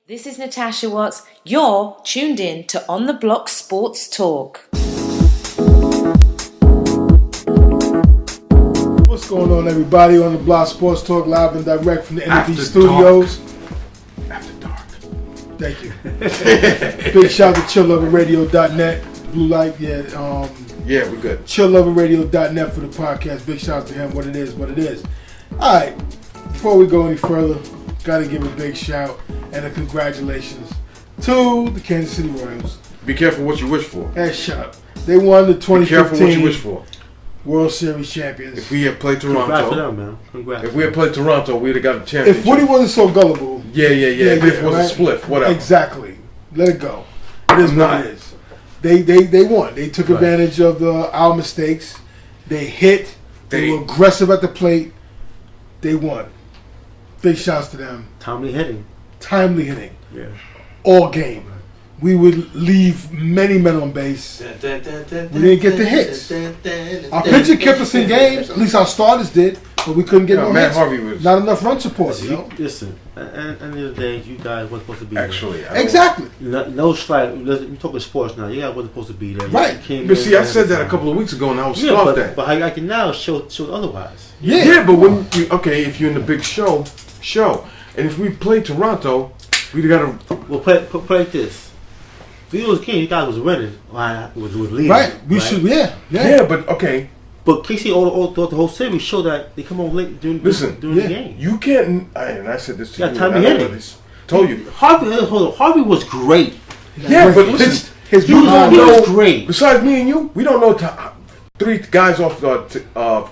This is Natasha Watts. You're tuned in to On the Block Sports Talk. What's going on, everybody? On the Block Sports Talk, live and direct from the N.E.B studios. After dark. Thank you. Big shout out to chillloverradio.net. Blue Light, yeah, we're good. Chillloverradio.net for the podcast. Big shout out to him. What it is. All right. Before we go any further, gotta give a big shout and a congratulations to the Kansas City Royals. Be careful what you wish for. Hey, shut up. They won the 2015 Be careful what you wish for. World Series champions. If we had played Toronto, congrats to them, man. Congrats. If we had played Toronto, we'd have got a championship. If Woody wasn't so gullible. Yeah. If it was a spliff, whatever. Exactly. Let it go. It is what it is. They won. They took advantage of our mistakes. They hit. They were aggressive at the plate. They won. Big shouts to them. Timely hitting. Yeah. All game. We would leave many men on base. We didn't get the hits. Our pitcher kept us in games. At least our starters did. But we couldn't get no Matt hits. Harvey was not enough run support. Listen, at the end of the day, you guys weren't supposed to be there. Exactly. No strike. We're talking sports now. You guys wasn't supposed to be there. Right. But see, I said that a couple of weeks ago, and I was scoffed at. But how I can now show otherwise. Yeah, but when if you're in the big show, and if we play Toronto, we got to. Well, play like this. If it was king, you guys was winning. Was leading. Right. We should. Yeah. But okay. But KC all throughout the whole series showed that they come on late during the game. You can't. And I said this to you. Time to hit it. Told you. Harvey was great. Yeah, but listen, he was great. Besides me and you, we don't know three guys off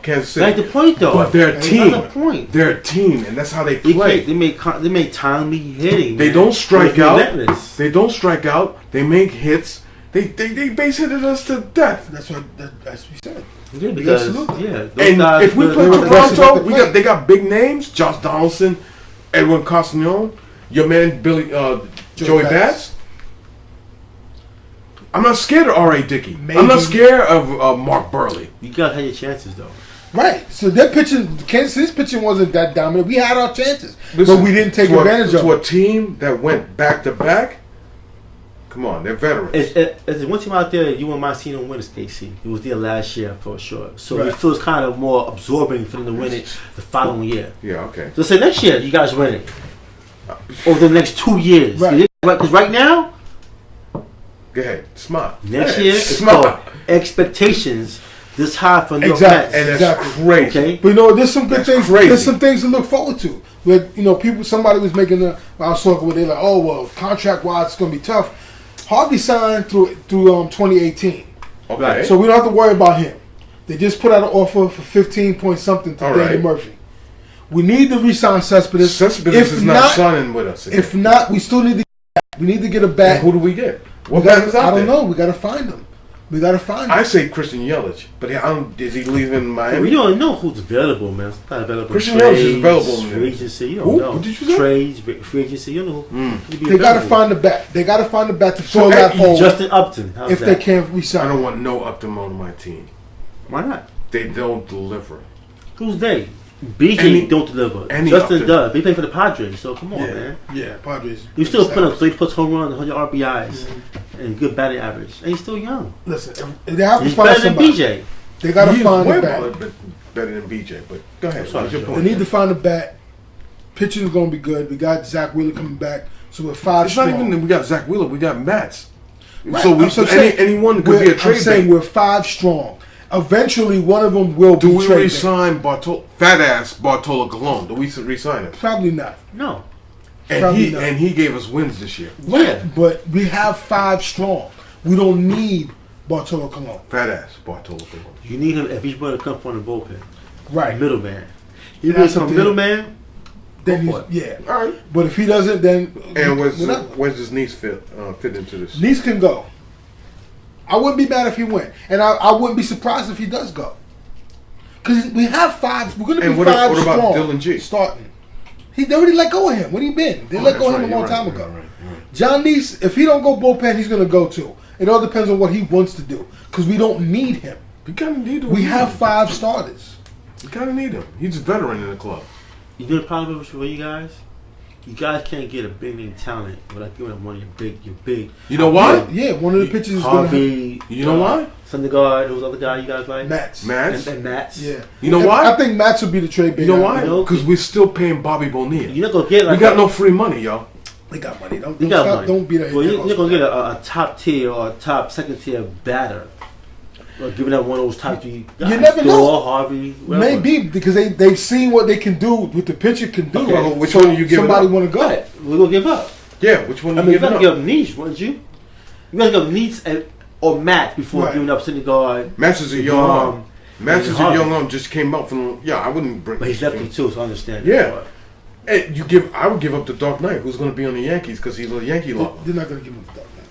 Kansas City. That's the point, though. But they're a team. That's the point. They're a team, and that's how they play. They make timely hitting. They don't strike out. Relentless. They don't strike out. They make hits. They base hitted us to death. That's what we said. Yeah, because and if we play Toronto, they got big names: Josh Donaldson, Edwin Costignon, your man Billy Joey Bats. I'm not scared of R.A. Dickey. I'm not scared of Mark Burley. You gotta have your chances, though. Right. So their pitching, Kansas City's pitching wasn't that dominant. We had our chances, but we didn't take advantage of it. To a team that went back to back. Come on, they're veterans. There's one team out there you wouldn't mind seeing them win is KC. It was there last year for sure. So it feels kind of more absorbing for them to win it the following year. Yeah, okay. So say next year you guys win it. Over the next 2 years. Right. Because right now. Go ahead. Smart. Next year, expectations this high from your Mets. And that's crazy. Okay? But there's some good things. There's some things to look forward to. Where, somebody was making I was talking with, they're like, oh, well, contract-wise, it's going to be tough. Harvey signed through 2018. Okay. So we don't have to worry about him. They just put out an offer for 15 point something to Danny Murphy. We need to re-sign Cespedes. Cespedes is not signing with us again. If not, we still need to get a bat. And who do we get? I don't know. We got to find him. I say Christian Yelich, but is he leaving Miami? We don't know who's available, man. It's not available. Christian Yelich is available. Free agency, you don't know. What did you say? Trades, free agency, you know. They got to find the bat. They got to find the bat to fill that hole. Justin Upton. If they can't resign. I don't want no Upton on my team. Why not? They don't deliver. Who's they? BJ don't deliver. Justin does. They play for the Padres, so come on, man. Yeah, Padres. You still put up 3+ home runs, 100 RBIs, and good batting average, and he's still young. Listen, they have to he's find better somebody. than BJ. They got to find the bat. Better than BJ, but go ahead. They need to find the bat. Pitching is going to be good. We got Zach Wheeler coming back, so we're 5 strong. It's not even that we got Zach Wheeler. We got Mats. Right. So anyone could be a trade. I'm saying we're 5 strong. Eventually, one of them will be traded. Do we re-sign fat-ass Bartolo Colon? Do we re-sign him? Probably not. No. And he gave us wins this year. Yeah, but we have 5 strong. We don't need Bartolo Colon. Fat-ass Bartolo Colon. You need him if he's going to come from the bullpen. Right. Middleman. He needs some middleman. Then all right. But if he doesn't, then where's his niece fit into this? Niece can go. I wouldn't be mad if he went, and I wouldn't be surprised if he does go. Because we have 5. We're going to be 5 strong. What about Dylan G? Starting. They already let go of him. Where he been? They let go of him a long time ago. Right. John Niece, if he don't go bullpen, he's going to go too. It all depends on what he wants to do. Because we don't need him. We have 5 starters. You kind of need him. He's a veteran in the club. You know the problem for you guys? You guys can't get a big name talent without giving them one of your big. You know why? Yeah, one of the pitchers is Harvey. You know why? Syndergaard. Who's the other guy you guys like? Mats. And Mats. Yeah. You know why? I think Mats will be the trade big. You know why? Because we're still paying Bobby Bonilla. You're not gonna get like we got no free money, yo. They got money. Don't money. Don't be that. Well, you're not gonna get a top tier or a top second tier batter. Or giving up one of those top three guys. You never know. Harvey. Whatever. Maybe because they've seen what they can do, what the pitcher can do. Okay. Well, which one are you giving Somebody up? want to go. Right. We're gonna give up. Yeah, which one I are mean, you you gotta giving up? give up Niche, wouldn't you? You gotta give up Niche or Matt before giving up Syndergaard. Mats is a young arm. Mats is a Harvey. young arm. Just came up from. Yeah, I wouldn't bring. But he's lefty too, so I understand. Yeah. And I would give up the Dark Knight, who's going to be on the Yankees because he's a Yankee lover. They're not going to give him the Dark Knight.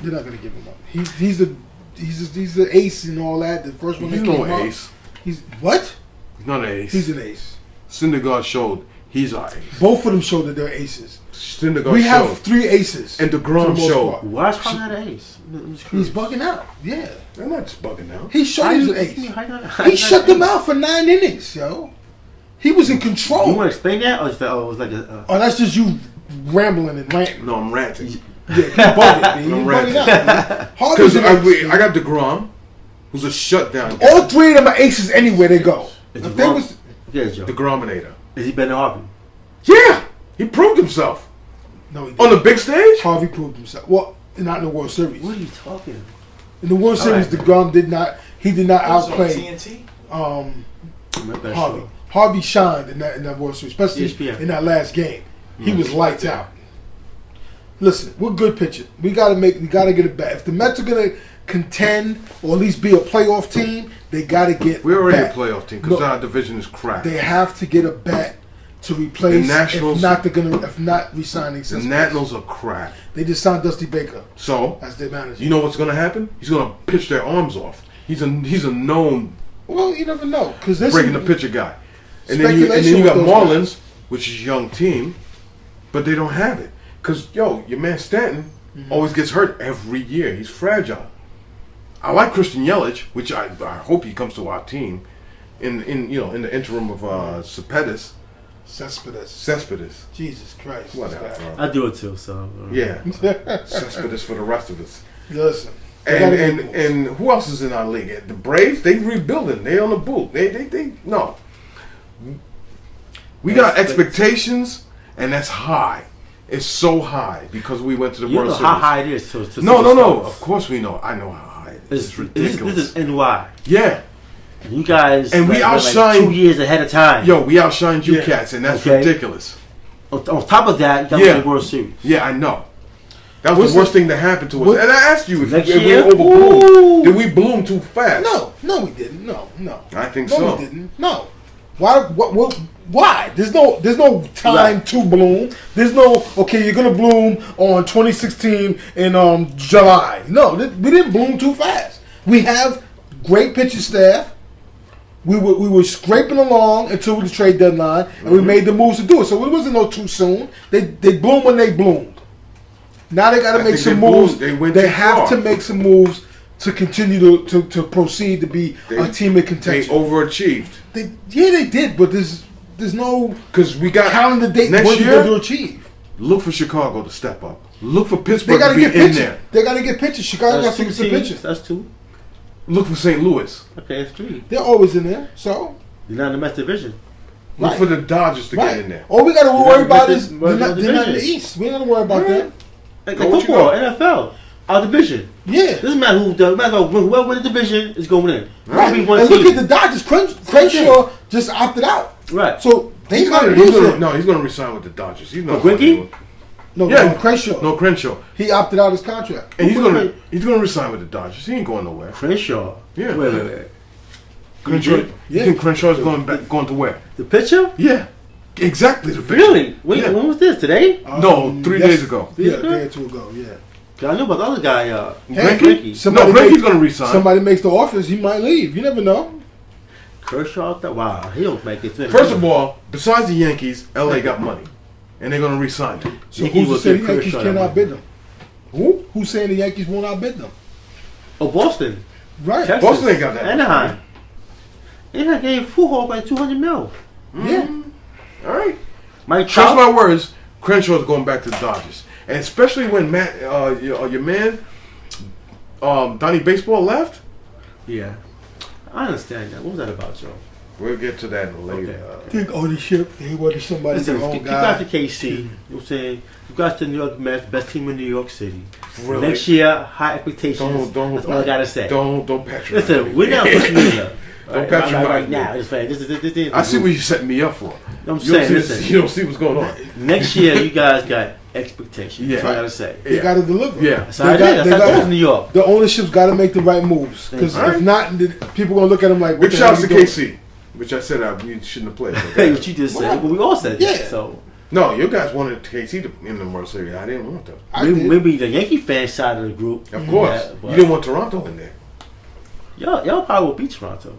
They're not going to give him up. He's the ace and all that. The first one He's that came no up. ace. He's what? He's not an ace. He's an ace. Syndergaard showed he's an ace. Both of them showed that they're aces. Syndergaard We have showed. 3 aces. And for DeGrom the most showed. part. Why is Harvey not an ace? He's bugging out. Yeah. I'm not just bugging out. He showed he's an ace. He He shut them out for 9 innings, yo. He was in control. You want to explain that, or is that, it was like a? Oh, that's just you rambling and ranting. No, I'm ranting. Yeah, you bugging, man. You I'm bugging ranting. out, man. Because Harvey's an ace, man. I got DeGrom, who's a shutdown guy. All 3 of them are aces anywhere they go. Is If they was, yeah, Joe. DeGrominator. Is he better than Harvey? Yeah! He proved himself. no, he On didn't. the big stage? Harvey proved himself. Well, not in the World Series. What are you talking? In the World Series, right. DeGrom did not outplay TNT? Harvey. Harvey shined in that World Series, especially ESPN. in that last game. He was lights out. Listen, we're good pitching. We gotta get it back. If the Mets are gonna contend or at least be a playoff team, they gotta get. We're already bat. a playoff team because No, our division is crap. They have to get a bat to replace. The Nationals- if not resigning. The Nationals are crap. They just signed Dusty Baker So, as their manager. you know what's going to happen? He's going to pitch their arms off. He's a known Well, you never know because this breaking the pitcher guy. And then you Speculation got with those Marlins, guys. which is a young team, but they don't have it. Because, your man Stanton always gets hurt every year. He's fragile. I like Christian Yelich, which I hope he comes to our team in the interim of Cespedes. Jesus Christ. Whatever. I do it too. So Yeah. Cespedes for the rest of us. Listen. they gotta get goals. And who else is in our league? The Braves, they rebuilding. They on the boot. They no. We got expectations, and that's high. It's so high because we went to the you World know Series. how high it is. To No. Of course we know. I know how high it is. It's ridiculous. This is NY. Yeah. You guys And we like outshined- 2 years ahead of time. Yo, we outshined you Yeah. cats, and that's Okay. ridiculous. On top of that, you got Yeah. the World Series. Yeah, I know. That was What's the worst the- thing that happened to us. what- And I asked you if Next we year? overbloomed. Ooh. Did we bloom too fast? No, we didn't. No. I think No, so. we didn't. No. Why? Why? There's no time Right. to bloom. There's no okay. You're gonna bloom on 2016 in July. No, we didn't bloom too fast. We have great pitching staff. We were scraping along until the trade deadline, and we made the moves to do it. So it wasn't no too soon. They bloom when they bloomed. Now they got to I make think some they moves. bloomed. They went They too have far. to make some moves to continue to proceed to be a team in They contention. overachieved. They did, but there's no Because we got calendar date next what year. they're going to achieve. Look for Chicago to step up. Look for They Pittsburgh got to to be get in pitching. there. They got to get pitching. Chicago got to get some pitching. That's 2. Look for St. Louis. Okay, that's 3. They're always in there. So You're not in the Mets division. Look Right. for the Dodgers to right. get in there. All we got to worry about They're is not they're in not the in the division. East. We don't worry about that. Like Go what you football, got. NFL, our division. Yeah. Doesn't matter who does. Matter whoever wins the division is going in. Right. Be And one look team. at the Dodgers. Crenshaw just opted out. Right. So they He's got to gonna, lose it. no, he's going to resign with the Dodgers. He's not. Greinke? No, Yeah. Crenshaw. No, Crenshaw. He opted out his contract. And he's Who gonna put he's gonna resign with the Dodgers. He ain't going nowhere. Crenshaw. Yeah. Wait. Crenshaw. did? You think Crenshaw's going to where? The pitcher? Yeah, exactly. The picture. Really? When, Yeah. when was this? Today? No, 3 days ago. Yeah, a ago? day or two ago. Yeah. 'Cause I knew about the other guy. Greinke? Greinke. Somebody No, Greinke's makes- going to resign. Somebody makes the offers, he might leave. You never know. Kershaw. Wow, he don't make it. First of all, besides the Yankees, LA got money, and they're going to resign him. So Yankees who's will to say give the Yankees Kershaw can't that outbid them? Who? Who's saying the Yankees won't outbid them? Oh, Boston. Right. Texas. Boston ain't got that. Anaheim. Anaheim gave Fuhawk like $200 million. Yeah. All right. Mike Trust Trout. my words. Crenshaw's going back to the Dodgers, and especially when your man, Donnie Baseball left. Yeah, I understand that. What was that about, Joe? We'll get to that later. I think ownership, they wanted somebody Listen, their own you guy. got to KC. You know what I'm saying? You got the New York Mets, best team in New York City. Really? Next year, high expectations. That's all I gotta say. Don't patronize Listen, me. we're not pushing me up. Don't patronize right me. now. It's fair. This I see what you're setting me up for. I'm saying, listen. You don't see what's going on. Next year, you guys got expectations. Yeah. That's all I gotta say. They got to deliver. Yeah. That's how it is. That's how it goes in New York. The ownership's got to make the right moves. Because if not, people going to look at them like, what Big the shout hell out to you doing? KC, which I said we shouldn't have played. Hey, what you just said. But we all said that. Yeah. So No, you guys wanted KC to in the World Series. I didn't want them. maybe the Yankee fan side of the group. Of course. Yeah, You didn't want Toronto in there. Y'all probably will beat Toronto.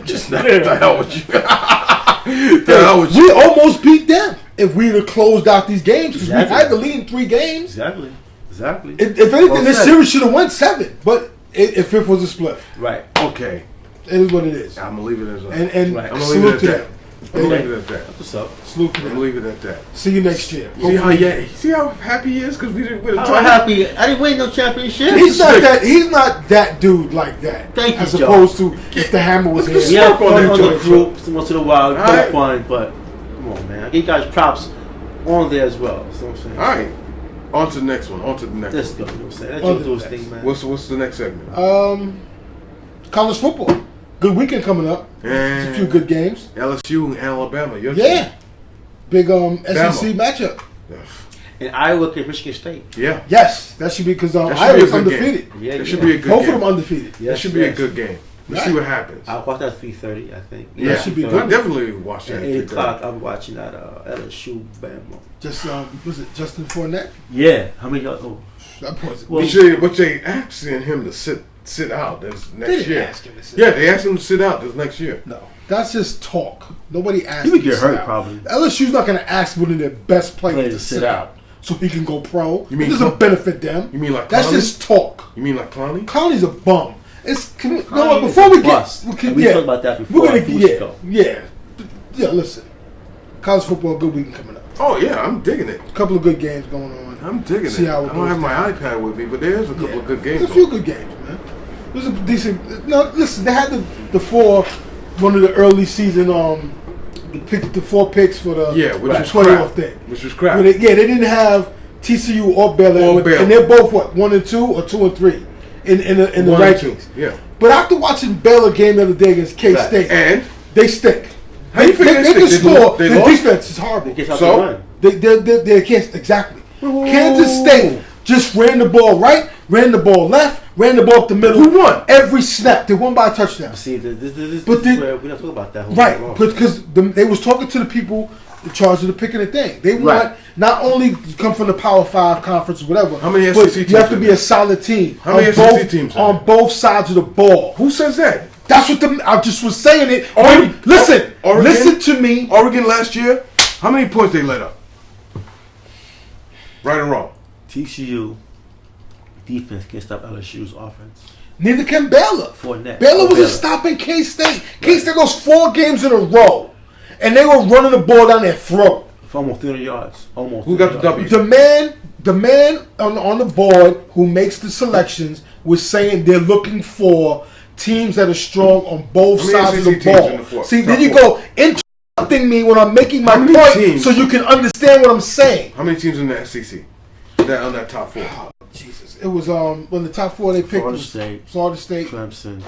Just not the hell with you. The hell with you. We almost beat them if we'd have closed out these games. Because Exactly. we had the lead in 3 games. Exactly. If anything, Well this said. series should have won 7. But if it was a split, Right. Okay. it is what it is. I'm going to leave it as a... And Right. I'm going to salute leave to it at them. that. I'm going to leave it at that. What's up? Salute to I'm going to them. leave it at that. See you next year. See how happy he is? Because we didn't win a I'm title. happy. I didn't win no championship. He's not that dude like that. Thank you, as Joe. opposed to if the hammer was here. Yeah, Smoke on fun that on the joint, group once in a while, Alright. good fun, but come on, man. I give you guys props on there as well. You know what I'm saying? All right. On to the next one. On to the next Let's one. go. You know what I'm saying? Let On you to do the his next. thing, man. What's the next segment? College football. Good weekend coming up. There's a few good games. LSU and Alabama. Your Yeah. team. Big SEC matchup. And Iowa against Michigan State. Yeah. Yes, that should be because That should be a Iowa's good undefeated. Yeah, That should be a good Both game. of them undefeated. That should be a good game. Let's see what happens. I'll watch that at 3:30, I think. Yeah, should be I good. definitely watch that. At at 8 3:30. o'clock, I'm watching that LSU Bama. Just was it Justin Fournette? Yeah. How many y'all? Oh. That was Well, But they asking him to sit out this They next didn't year. ask him to sit Yeah, they asked him to sit out this next year. No, that's just talk. Nobody asked. He would him to get sit hurt out. probably. LSU's not going to ask one of their best players Players to sit out so he can go pro. You mean it doesn't Cl- benefit them. You mean like That's Clowney? just talk. You mean like Clowney? Conley's a bum. No, Conley before is a we bust. get, And we talked about that before, We're gonna a few weeks ago. yeah. Listen, college football, good weekend coming up. Oh yeah, I'm digging it. A couple of good games going on. I'm digging See it. how I it don't goes have my down. iPad with me, but there's a couple of good games. There's a few good games, man. There's a decent. No, listen, they had the 4, one of the early season the 4 picks for the which was playoff crap. thing. Which was crap. They didn't have TCU or Baylor, and they're both 1 and 2 or 2 and 3 in the 1 and rankings. 2. Yeah. But after watching Baylor game the other day against K-State, And they stink. how you figure They can score. They Their lost? defense is horrible. They So? They can't exactly. Kansas State just ran the ball right, ran the ball left, ran the ball up the middle. Who won? Every snap. They won by a touchdown. See, this But is they- where we're not talking about that. Right, because they was talking to the people in charge of the picking the thing. They want Right. not only to come from the Power 5 conference or whatever. How many but SEC you have teams to are be a solid team. How many on SEC both, teams are on there? both sides of the ball? Who says that? That's what I just was saying it. Oregon- Listen, Oregon? listen to me. Oregon last year, how many points they let up? Right or wrong? TCU defense can't stop LSU's offense. Neither can Baylor. Fournette. Baylor wasn't Baylor. stopping K-State. K-State lost 4 games in a row, and they were running the ball down their throat. For almost 300 yards. Almost. Who got the 300 W? yards. The man on the board who makes the selections was saying they're looking for teams that are strong on both How many sides of the SEC teams in the ball. four- See, top then you four? go interrupting me when I'm making my How many point, teams? so you can understand what I'm saying. How many teams in the SEC? That on that top 4? Oh, Jesus, it was when the top 4 they picked Florida was State. Florida State. Clemson.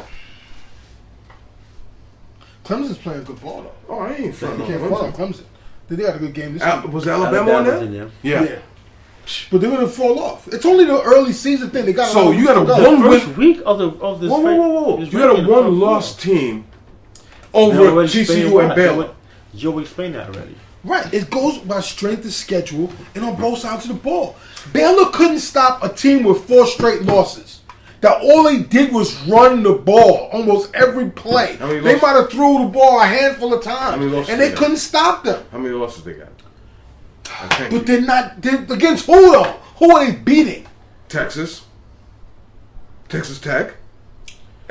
Clemson's playing good ball though. Oh, I ain't You front can't on fall on Clemson. Clemson. They got a good game this week. Was Alabama on Alabama's there? in there. Yeah. But they're gonna fall off. It's only the early season thing. They got So you got a go. one First win. week of this. Whoa! this You got a ranking, one-loss team They over already explained TCU and why. Baylor. You explained that already. Right. It goes by strength of schedule and on both sides of the ball. Baylor couldn't stop a team with 4 straight losses. That all they did was run the ball almost every play. How many They losses? might have threw the ball a handful of How many times, losses and they they got? couldn't stop them. How many losses they got? But they're not against who though? Who are they beating? Texas Tech,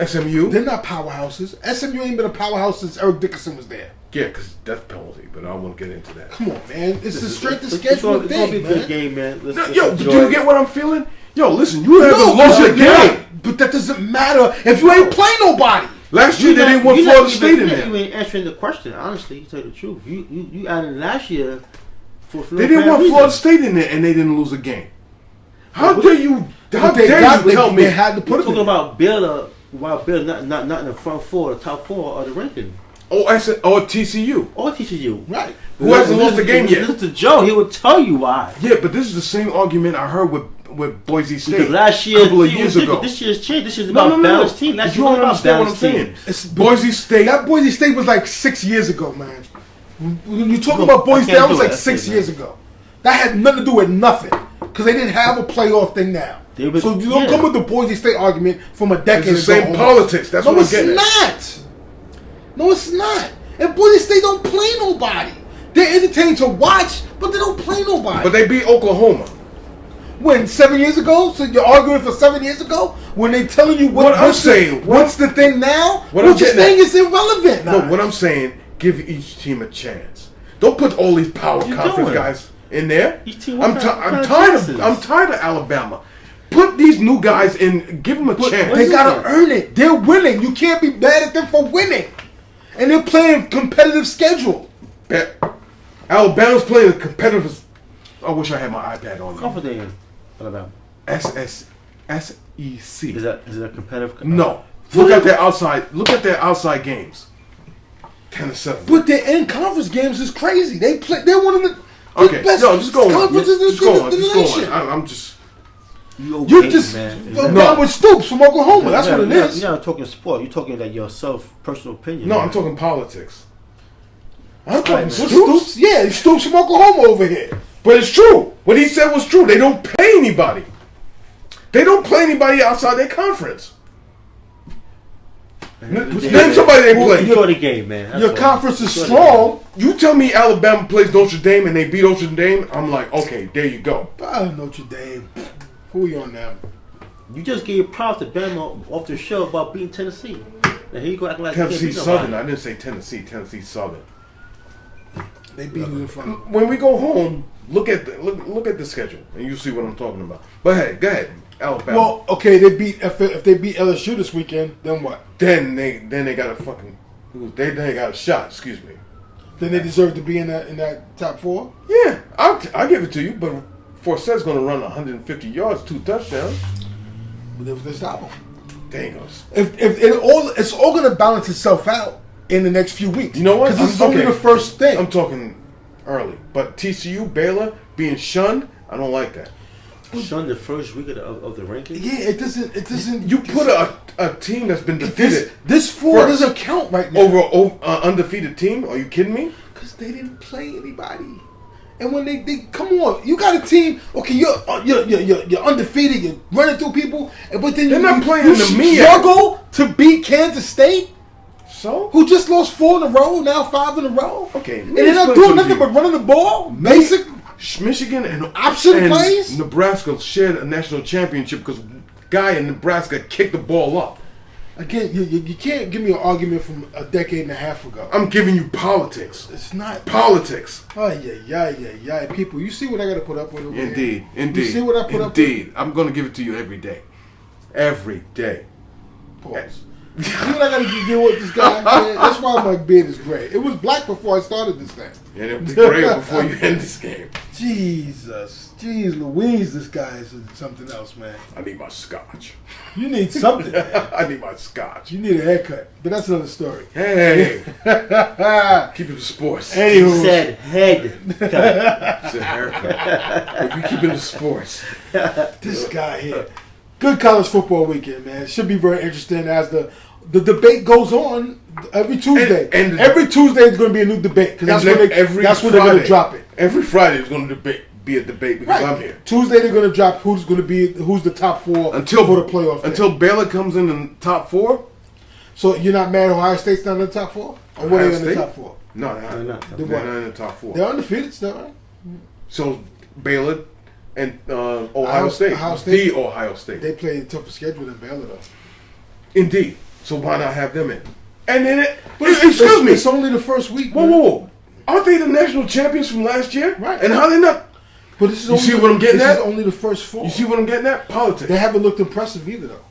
SMU. They're not powerhouses. SMU ain't been a powerhouse since Eric Dickerson was there. Yeah, because death penalty, but I won't get into that. Come on, man. It's a strength of schedule It's gonna be thing, a good man. game, man. Yo, do you get what I'm feeling? Yo, listen, you haven't lost your game. But that doesn't matter if you ain't playing nobody. Last year they didn't want Florida State in there. You ain't answering the question, honestly. You tell you the truth. You added last year for They didn't want Florida State in there, and they didn't lose a game. How dare you? How dare you tell me? They had to put it talking about Baylor, while Baylor not in the front four, the top four of the ranking. Or TCU. Or TCU. Right. Who hasn't lost a game yet? Listen to Joe. He would tell you why. Yeah, but this is the same argument I heard with Boise State. Because last year, a couple of years ago. This year's changed. This is about balanced team. Last You year don't was about understand what I'm balanced saying. team. Boise State. That Boise State was like 6 years ago, man. When you talk about Boise State, that was like 6 years ago. That had nothing to do with nothing. Because they didn't have a playoff thing now. So you don't come with the Boise State argument from a decade ago. It's the same politics. That's what I'm getting at. No, it's not. No, it's not. And Boise State don't play nobody. They're entertaining to watch, but they don't play nobody. But they beat Oklahoma. When 7 years ago? So you're arguing for 7 years ago? When they telling you What I'm saying, what's the thing now? What What I'm you're getting saying at- is irrelevant. No, what I'm saying, give each team a chance. Don't put all these power conference guys in there. I'm tired of Alabama. Put these new guys in. Give them a chance. They gotta earn it. They're winning. You can't be mad at them for winning. And they're playing competitive schedule. Alabama's playing a competitive. I wish I had my iPad on. Conference they in Alabama. SEC. Is that competitive? No. Look at their outside games. 10-7. But their in conference games is crazy. They're one of the best just go on. conferences in the nation. I'm just. You just down with Stoops from Oklahoma. That's what it is. You're not talking sport. You're talking like your personal opinion. No, man. I'm talking politics. I'm talking Stoops. Yeah, Stoops from Oklahoma over here. But it's true. What he said was true. They don't pay anybody. They don't play anybody outside their conference. Name somebody they play. Enjoy the game, man. Your conference is strong. You tell me Alabama plays Notre Dame and they beat Notre Dame, I'm like, okay, there you go. Notre Dame. Who are you on now? You just gave props to Bama off the show about beating Tennessee. And here you go acting like Tennessee you can't beat Southern. nobody. I didn't say Tennessee. Tennessee Southern. They beat you in front of. When we go home, look at the schedule and you see what I'm talking about. But hey, go ahead, Alabama. Well, okay, they beat if they beat LSU this weekend, then what? Then they got a fucking they got a shot. Excuse me. Then they deserve to be in that top four. Yeah, I'll give it to you. But Forset's going to run 150 yards, 2 touchdowns. But if they stop them, They ain't gonna. if it's all going to balance itself out in the next few weeks. You know what? Because this is only the first thing. I'm talking early, but TCU, Baylor being shunned, I don't like that. Shun the first week of the rankings. Yeah, it doesn't. You put a team that's been defeated. This four first doesn't count right now. over undefeated team. Are you kidding me? Because they didn't play anybody. And when they come on, you got a team. Okay, you're undefeated. You're running through people, but then They're you not playing you the MEAC. struggle to beat Kansas State, So who just lost 4 in a row, now 5 in a row. okay, And they're not doing nothing but running the ball. Basic. Michigan and Option plays? Nebraska shared a national championship because guy in Nebraska kicked the ball up. Again, you can't give me an argument from a decade and a half ago. I'm giving you politics. It's not Politics. Oh yeah. People, you see what I got to put up with over Indeed. here? You see what I put up with? Indeed. I'm going to give it to you every day. Every day. Pause. You see what I got to deal with this guy? Man? That's why my beard is gray. It was black before I started this thing. And it'll be great before you end this game. Jesus. Jeez Louise, this guy is something else, man. I need my scotch. You need something, man. I need my scotch. You need a haircut. But that's another story. Hey. Keep it to sports. He Anywho. said head. It's a haircut. If we keep it to sports. This guy here. Good college football weekend, man. It should be very interesting as the debate goes on every Tuesday. And every Tuesday is going to be a new debate because that's when they're going to drop it. Every Friday is going to be a debate because I'm here. Tuesday they're going to drop who's the top 4 for the playoff. Until Baylor comes in the top 4. So you're not mad Ohio State's not in the top 4? Or what are they in the top 4? No, they're not. They're not in the top 4. They're undefeated still, right? So Baylor and Ohio State. The Ohio State. The Ohio State. They play a tougher schedule than Baylor, though. Indeed. So why not have them in? And then excuse me, it's only the first week. Whoa. Aren't they the national champions from last year? Right. And how they not? But this is you see what I'm getting at? This is only the first 4. You see what I'm getting at? Politics. They haven't looked impressive either, though.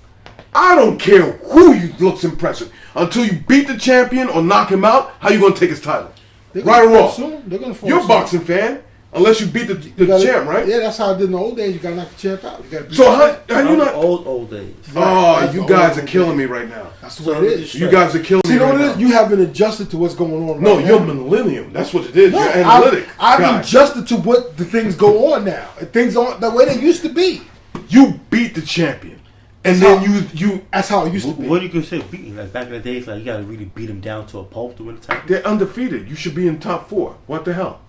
I don't care who you looks impressive. Until you beat the champion or knock him out, how you going to take his title? Right or wrong? Soon. They're gonna fall You're a soon. boxing fan. Unless you beat the champ, right? Yeah, that's how I did in the old days. You got to knock the champ out. So how you not? Old days. Oh, you guys are killing me right now. That's the way it is. You guys are killing me See, right now. You haven't adjusted to what's going on. No, right you're now. millennium. That's what it is. No, You're analytic. I've adjusted to what the things go on now. Things aren't the way they used to be. You beat the champion, and then you. That's how it used to be. What do you consider beating? Like back in the days, like you got to really beat them down to a pulp to win the title. They're undefeated. You should be in top 4. What the hell?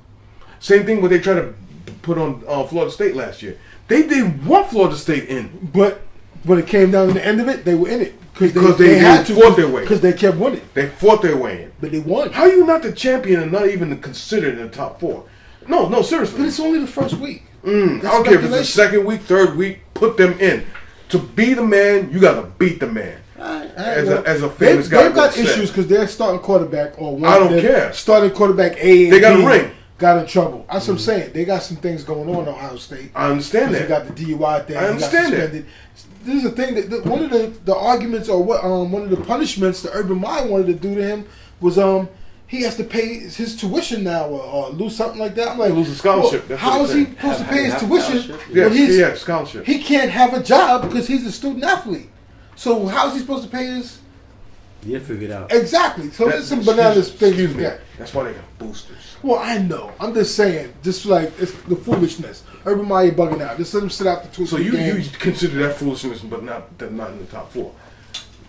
Same thing when they try to put on Florida State last year. They didn't want Florida State in. But when it came down to the end of it, they were in it. Because they had to fought their way. Because they kept winning. They fought their way in. But they won. How are you not the champion and not even considered in the top 4? No, seriously. But it's only the first week. I don't care if it's the second week, third week, put them in. To be the man, you got to beat the man. As a famous guy. They've got issues because their starting quarterback or one I don't care. Starting quarterback A and They got B a ring. got in trouble. That's what I'm saying. They got some things going on in Ohio State. I understand that. They got the DUI thing. I understand that. This is the thing that one of the arguments or what one of the punishments that Urban Meyer wanted to do to him was he has to pay his tuition now or lose something like that. I'm like, lose a scholarship. Well, how is he supposed to pay his tuition? Yes, scholarship. He can't have a job because he's a student athlete. So how is he supposed to pay his? Yeah, figure it out. Exactly. So there's some bananas things. Excuse me. That's why they got boosters. Well, I know. I'm just saying, just like it's the foolishness. Urban Meyer bugging out. Just let him sit out the 2 So games. you consider that foolishness, but not in the top 4.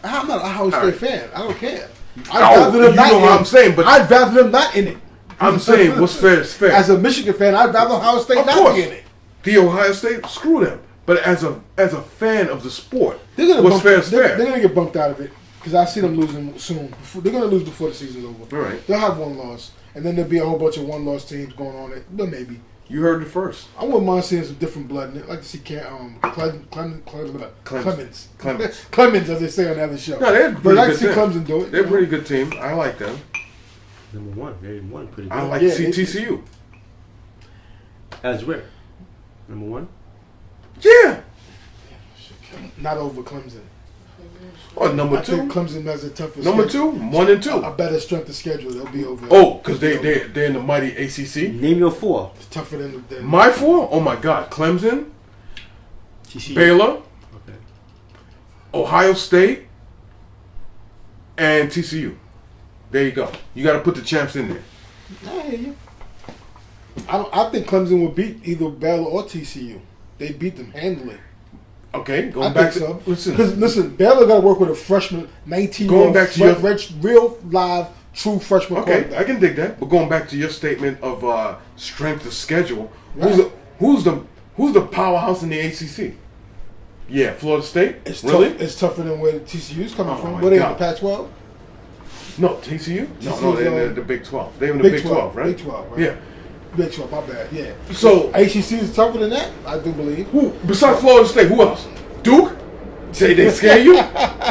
I'm not a Ohio State fan. I don't care. I'm saying, but I'd rather them not in it. I'm saying what's fair is fair. As a Michigan fan, I'd rather Ohio State not be in it. The Ohio State, screw them. But as a fan of the sport, what's fair is fair. They're gonna get bumped out of it because I see them losing soon. They're gonna lose before the season's over. All right. They'll have one loss, and then there'll be a whole bunch of one-loss teams going on it. But maybe. You heard it first. I wouldn't mind seeing some different blood in it. I'd like to see Clemens, as they say on the other show. No, they're pretty but I'd like to good see team. Clemson do it. They're a pretty good team. I like them. Number 1, they won pretty good. I like to see TCU. As where? Number 1? Yeah. Not over Clemson. Or number 2. I think Clemson has a tougher Number schedule. 2, 1 and 2. A better strength of schedule. They'll be over. Oh, because they're in the mighty ACC. Name your 4. It's tougher than My 4? Oh my God, Clemson, TCU. Baylor, Okay. Ohio State, and TCU. There you go. You got to put the champs in there. I hear you. I think Clemson will beat either Baylor or TCU. They beat them handily. Okay, I going back think to so. Because listen, Baylor got to work with a freshman, 19-year-old, real live, true freshman. Okay, I can dig that. But going back to your statement of strength of schedule, who's the powerhouse in the ACC? Yeah, Florida State. It's really? tough. It's tougher than where the TCU's coming from. My Where they in God. the Pac-12? No, TCU. No, they're in the Big 12. They're in the Big Big 12, right? Big 12, right? Yeah. Big 12. My bad. Yeah. So ACC is tougher than that. I do believe. who besides Florida State? Who else? Duke? Say they scare you?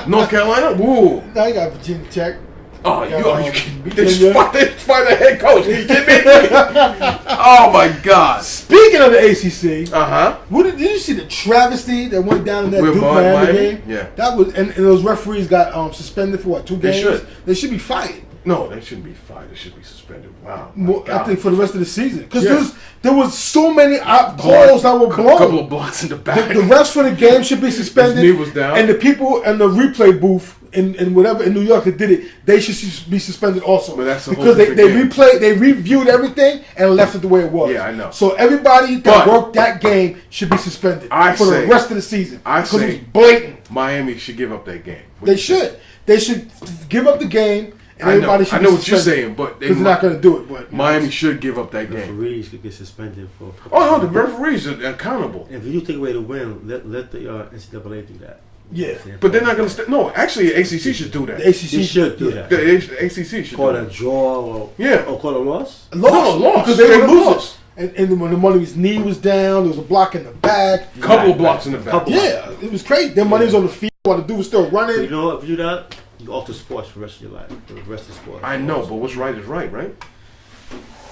North Carolina? Ooh. Now you got Virginia Tech. Oh, you kidding me? Virginia. They find a head coach. You kidding me? Oh my God. Speaking of the ACC, Uh-huh. did you see the travesty that went down in that With Duke Miami? Miami game? Yeah. That was and those referees got suspended for what, 2 games? They should. They should be fired. No, they shouldn't be fired. They should be suspended. Wow. my Well, I God. think for the rest of the season because Yeah. there was so many calls that were A blown. couple of blocks in the back. The refs for the game should be suspended. His knee was down. And the people in the replay booth in whatever in New York that did it, they should be suspended also. But that's a whole because they different game. they reviewed everything and left it the way it was. Yeah, I know. So everybody that worked that game should be suspended for the rest of the season. Because it was blatant. Miami should give up that game. They should. They should give up the game. And everybody should I know be what you're suspended. saying, but Because they're not going to do it. But Miami should give up that game. Referees could get suspended for. Oh no, the referees are accountable. If you take away the win, let the NCAA do that. Yeah. But they're not going to. No, actually, ACC should do that. The ACC They should do that. The ACC should Call do it a that. draw or Call a loss. Lost because they Straight were up losing. lost. And when the money's knee was down, there was a block in the back. Couple of blocks in the back. Yeah, it was crazy. Their money was on the field while the dude was still running. So you know what? If you do that, You alter sports for the rest of your life, for the rest of sports. I know, but what's right is right, right?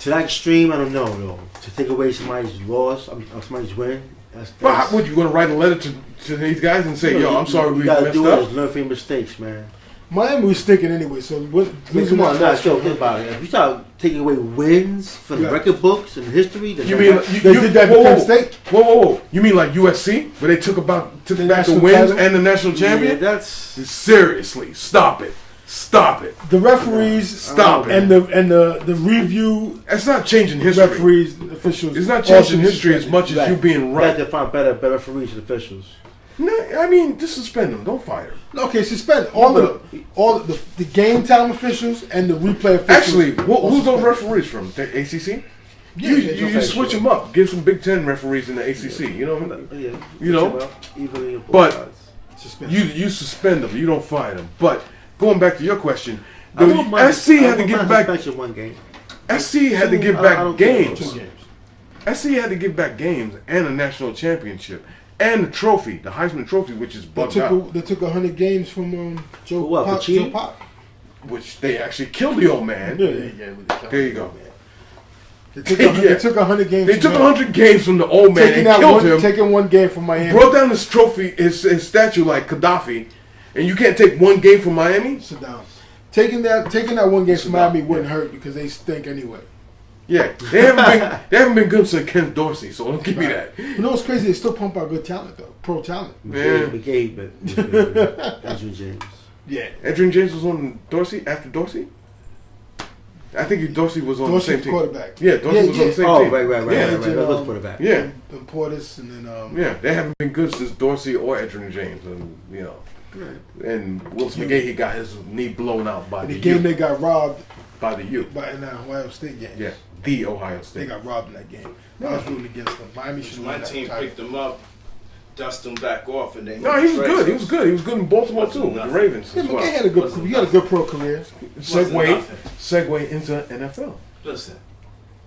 To that extreme, I don't know, though. To take away somebody's loss, somebody's win. But how, would you going to write a letter to these guys and say, "Yo, I'm sorry, we messed do up"? Is learn from your mistakes, man. Miami was stinking anyway, so come on, nah, still think about it. If you start taking away wins from the record books and history, then you mean they did that in Penn State? Whoa! You mean like USC, where they took back the wins and the national champion? Yeah, that's seriously. Stop it. The referees and the review. It's not changing history. Referees, officials. It's not changing history as much as you being right. You have to find better referees and officials. No, I mean, just suspend them. Don't fire them. Okay, suspend all the game time officials and the replay officials. Actually, who's those referees from? The ACC? Yeah, you switch them up. Give some Big Ten referees in the ACC. You know, you know. But you suspend them. You don't fire them. But going back to your question, SC had to give back one game. SC had to give back games. SC had to give back games and a national championship. And the trophy, the Heisman Trophy, which is bugged out. They took 100 games from Joe Pop. Which they actually killed the old man. Yeah. There you go. They took 100 games. They took 100 games from the old man and killed him. Taking one game from Miami. Brought down his trophy, his statue like Gaddafi, and you can't take one game from Miami? Sit down. Taking that one game from Miami wouldn't hurt because they stink anyway. Yeah, they haven't been good since Ken Dorsey, so don't give me that. You know what's crazy? They still pump out good talent though, pro talent. McGay, but Adrian James. Yeah, Adrian James was on Dorsey after Dorsey. I think Dorsey was on the same team. Quarterback. Yeah, Dorsey was on the same team. Right. Yeah, that was quarterback. Yeah, and Portis, and then yeah, they haven't been good since Dorsey or Adrian James, and you know. And Willis McGahee got his knee blown out by the game. They got robbed by the U. By in that Ohio State game. Yeah, the Ohio State. They got robbed in that game. I was rooting against them. Miami should. My team picked them up, dust them back off, and they. No, he was good. He was good. He was good in Baltimore too with the Ravens. Yeah, McGahee had a good. He had a good pro career. Segue into NFL. Listen.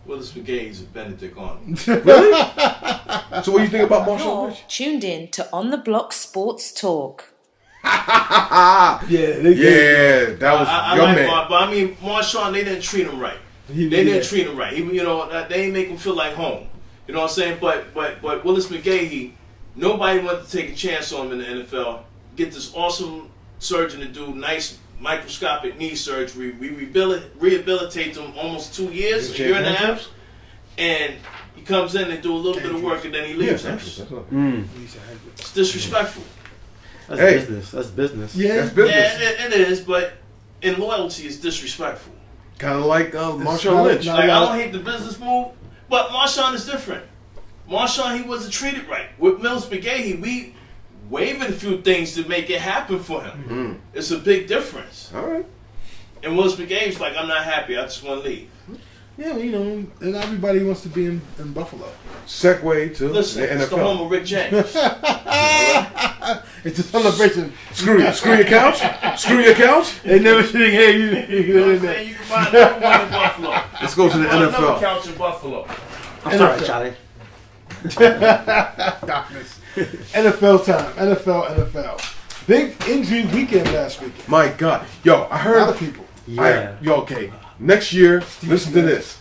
Willis McGahe's a Benedict Arnold. Really? So what do you think about Marshall Lynch? Tuned in to On the Block Sports Talk. That was your man. But I mean, Marshawn, they didn't treat him right. They didn't treat him right. They didn't make him feel like home. You know what I'm saying? But Willis McGahee, nobody wanted to take a chance on him in the NFL. Get this awesome surgeon to do nice microscopic knee surgery. We rehabilitate him almost 2 years, a year and a half, and he comes in and do a little bit of work and then he leaves us. It's disrespectful. That's business. That's business. Yeah, that's business. Yeah, it is, but in loyalty, it's disrespectful. Kind of like Marshawn Lynch. I don't hate the business move, but Marshawn is different. Marshawn, he wasn't treated right. With Willis McGahee, we waived a few things to make it happen for him. It's a big difference. All right. And Willis McGahee's like, I'm not happy. I just want to leave. Yeah, and everybody wants to be in Buffalo. Segue to the NFL. It's the home of Rick James. It's a celebration. Screw your couch. Screw your couch. They never should hear you. You can find another one in Buffalo. Let's go to the NFL. Another couch in Buffalo. I'm sorry, Charlie. Darkness. NFL time. NFL. Big injury weekend last weekend. My God. Yo, I heard. A lot of people. Yeah. Okay. Next year, listen to this.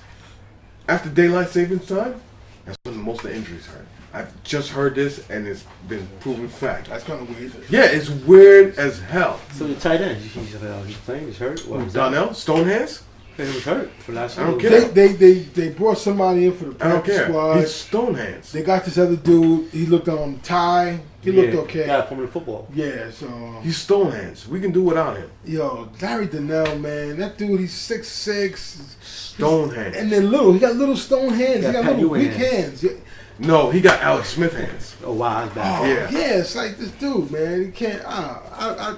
After daylight savings time, that's when most of the injuries hurt. I've just heard this, and it's been proven fact. That's kind of weird. Yeah, it's weird as hell. So the tight end, he's playing, he's hurt. Donnell, Stonehands? He was hurt for last year. I don't care. They brought somebody in for the practice squad. He's Stonehands. They got this other dude. He looked on Ty. He looked okay. Yeah, from the football. Yeah, so he's Stonehands. We can do without him. Yo, Larry Donnell, man, that dude, he's 6'6". Stonehands. And then he got little stone hands. He got little weak hands. No, he got Alex Smith hands. Oh wow, that's bad. Yeah, it's like this dude, man. He can't.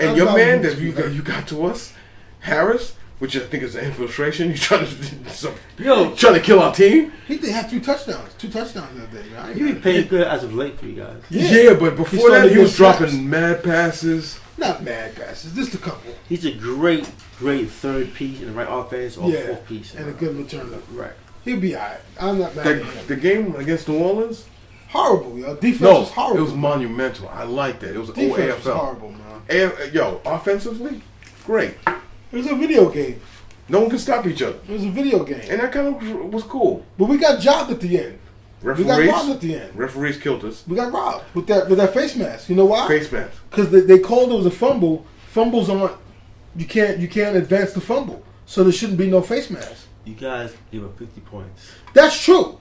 And your man that you got to us, Harris, which I think is an infiltration. You trying to kill our team? He did have 2 touchdowns. 2 touchdowns that day, man. He been playing good as of late for you guys. Yeah, but before that, he was dropping mad passes. Not mad passes, just a couple. He's a great third piece in the right offense or fourth piece. And a good returner. Right. He'll be alright. I'm not mad at him. The game against New Orleans? Horrible, yo. Defense was horrible. It was monumental. I liked that. It was Defense OAFL. was horrible, man. Offensively, Great. It was a video game. No one can stop each other. It was a video game. And that kind of was cool. But we got jobbed at the end. We got robbed at the end. Referees killed us. We got robbed with that face mask. You know why? Face mask. Because they called it was a fumble. Fumbles aren't. You can't advance the fumble. So there shouldn't be no face mask. You guys gave up 50 points. That's true.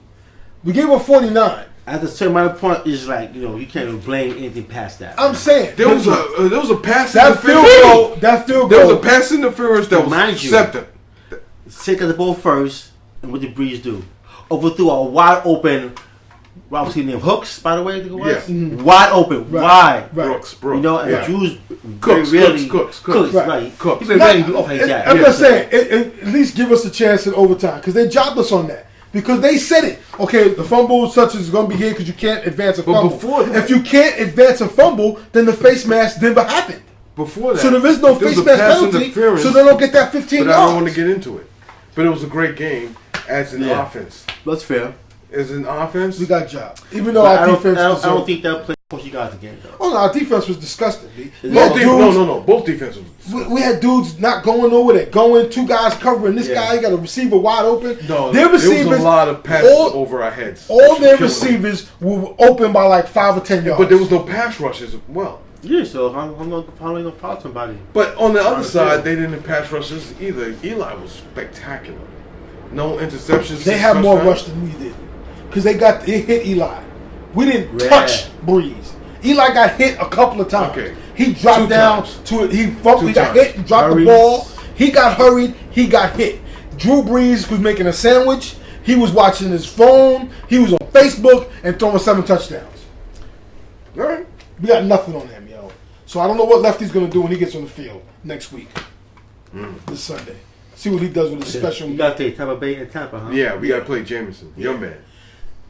We gave up 49. At the certain amount of point, is like, you can't even blame anything past that. I'm saying There was a pass that field goal. That field goal. There was a pass interference that was accepted. Sick of the ball first, and what did Breeze do? Overthrew a wide open. What was his name? Hooks, by the way, I think it was. Yeah. Mm-hmm. Wide open, wide. Brooks. And Drew's Cooks. right. Cooks. He been ready to be off like that. I'm just saying, at least give us a chance in overtime because they jobbed us on that. Because they said it. Okay, the fumble such is going to be here because you can't advance a fumble. Before that, if you can't advance a fumble, then the face mask never happened. Before that, so there is no face mask penalty, so they don't get that 15 yards. But I don't want to get into it. But it was a great game as an offense. That's fair. As an offense, we got job. Even though our defense, I don't think that play pushed you guys the game though. Oh no, our defense was disgusting. No. Both defenses. We had dudes not going nowhere. They're going. Two guys covering this guy. He got a receiver wide open. No, their receivers, there was a lot of passes over our heads. All their receivers were open by like 5 or 10 yards. But there was no pass rushes as well. Yeah, so how are you gonna foul somebody? But on the other side, they didn't pass rushes either. Eli was spectacular. No interceptions. They had more rush than we did. Because they hit Eli. We didn't touch Breeze. Eli got hit a couple of times. Okay. He dropped down to it. He got hit and dropped the ball. He got hurried. He got hit. Drew Brees was making a sandwich. He was watching his phone. He was on Facebook and throwing 7 touchdowns. All right. We got nothing on him, yo. So I don't know what Lefty's going to do when he gets on the field next week. This Sunday. See what he does with his special. You got to take Tampa Bay and Tampa, huh? Yeah, we got to play Jameson. Young man.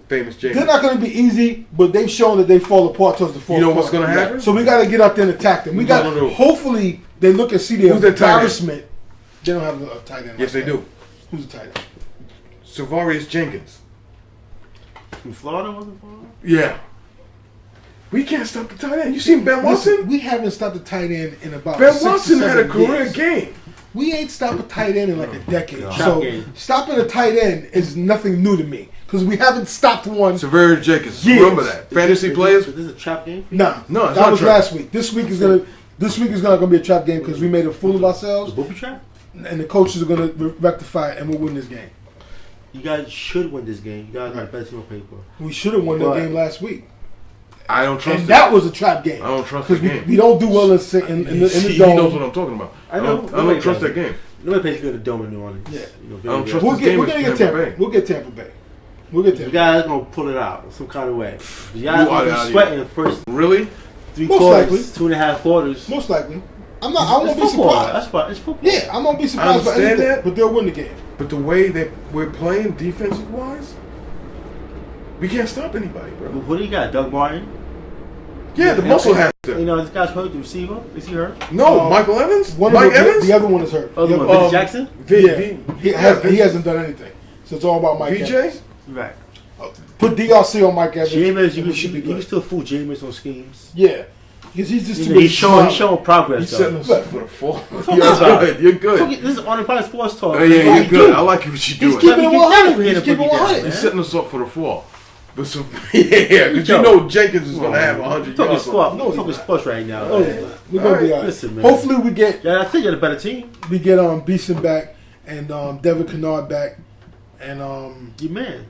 Famous Jameson. They're not going to be easy, but they've shown that they fall apart towards the fourth. You know what's going to happen? So we got to get out there and attack them. Hopefully they look and see their embarrassment. They don't have a tight end. Yes, they do. Who's the tight end? Savarius Jenkins. From Florida, wasn't Florida? Yeah. We can't stop the tight end. You seen Ben Watson? Listen, we haven't stopped the tight end in about Ben 6 Watson or 7 had a career years. game. We ain't stopped a tight end in like a decade. So stopping a tight end is nothing new to me because we haven't stopped one. Savarius Jenkins. Remember that. Fantasy players. Is this a trap game? No, that was last week. This week is gonna be a trap game because we made a fool of ourselves. The booby trap. And the coaches are gonna rectify it, and we'll win this game. You guys should win this game. You guys got best on paper. We should have won that game last week. I don't trust. And that was a trap game. I don't trust the game. We don't do well in the dome. He knows what I'm talking about. I know. I don't trust that game. Nobody plays good at the dome in New Orleans. Yeah. I don't trust We're this game. gonna get Tampa Bay. We'll get Tampa Bay. You guys gonna pull it out some kind of way. You guys gonna be sweating the first. Really? 3 quarters, 2.5 quarters. Most likely. I won't be surprised. That's why it's football. Yeah, I won't be surprised by anything. But they'll win the game. But the way that we're playing defensive wise, we can't stop anybody, bro. What do you got, Doug Martin? Yeah, the muscle has to. You know, this guy's hurt. The receiver is he hurt? No, Michael Evans. Mike Evans. The other one is hurt. Oh, the one, Jackson. He hasn't done anything. So it's all about Mike Evans. Right. Put DRC on Mike Evans. Jameis, you can still fool Jameis on schemes. Yeah. Because he's just he's showing progress. He's setting us up for the fall. You're good. This is on sports talk. Yeah, you're good. I like what you're doing. He's keeping it 100. He's keeping 100. He's setting us up for the fall. But so, yeah, because you know Jenkins is going to have 100 yards. No, talking sports right now. We're going to be all right. Listen, man. Hopefully we get... Yeah, I think you're a better team. We get Beeson back and Devin Kennard back and... Your man.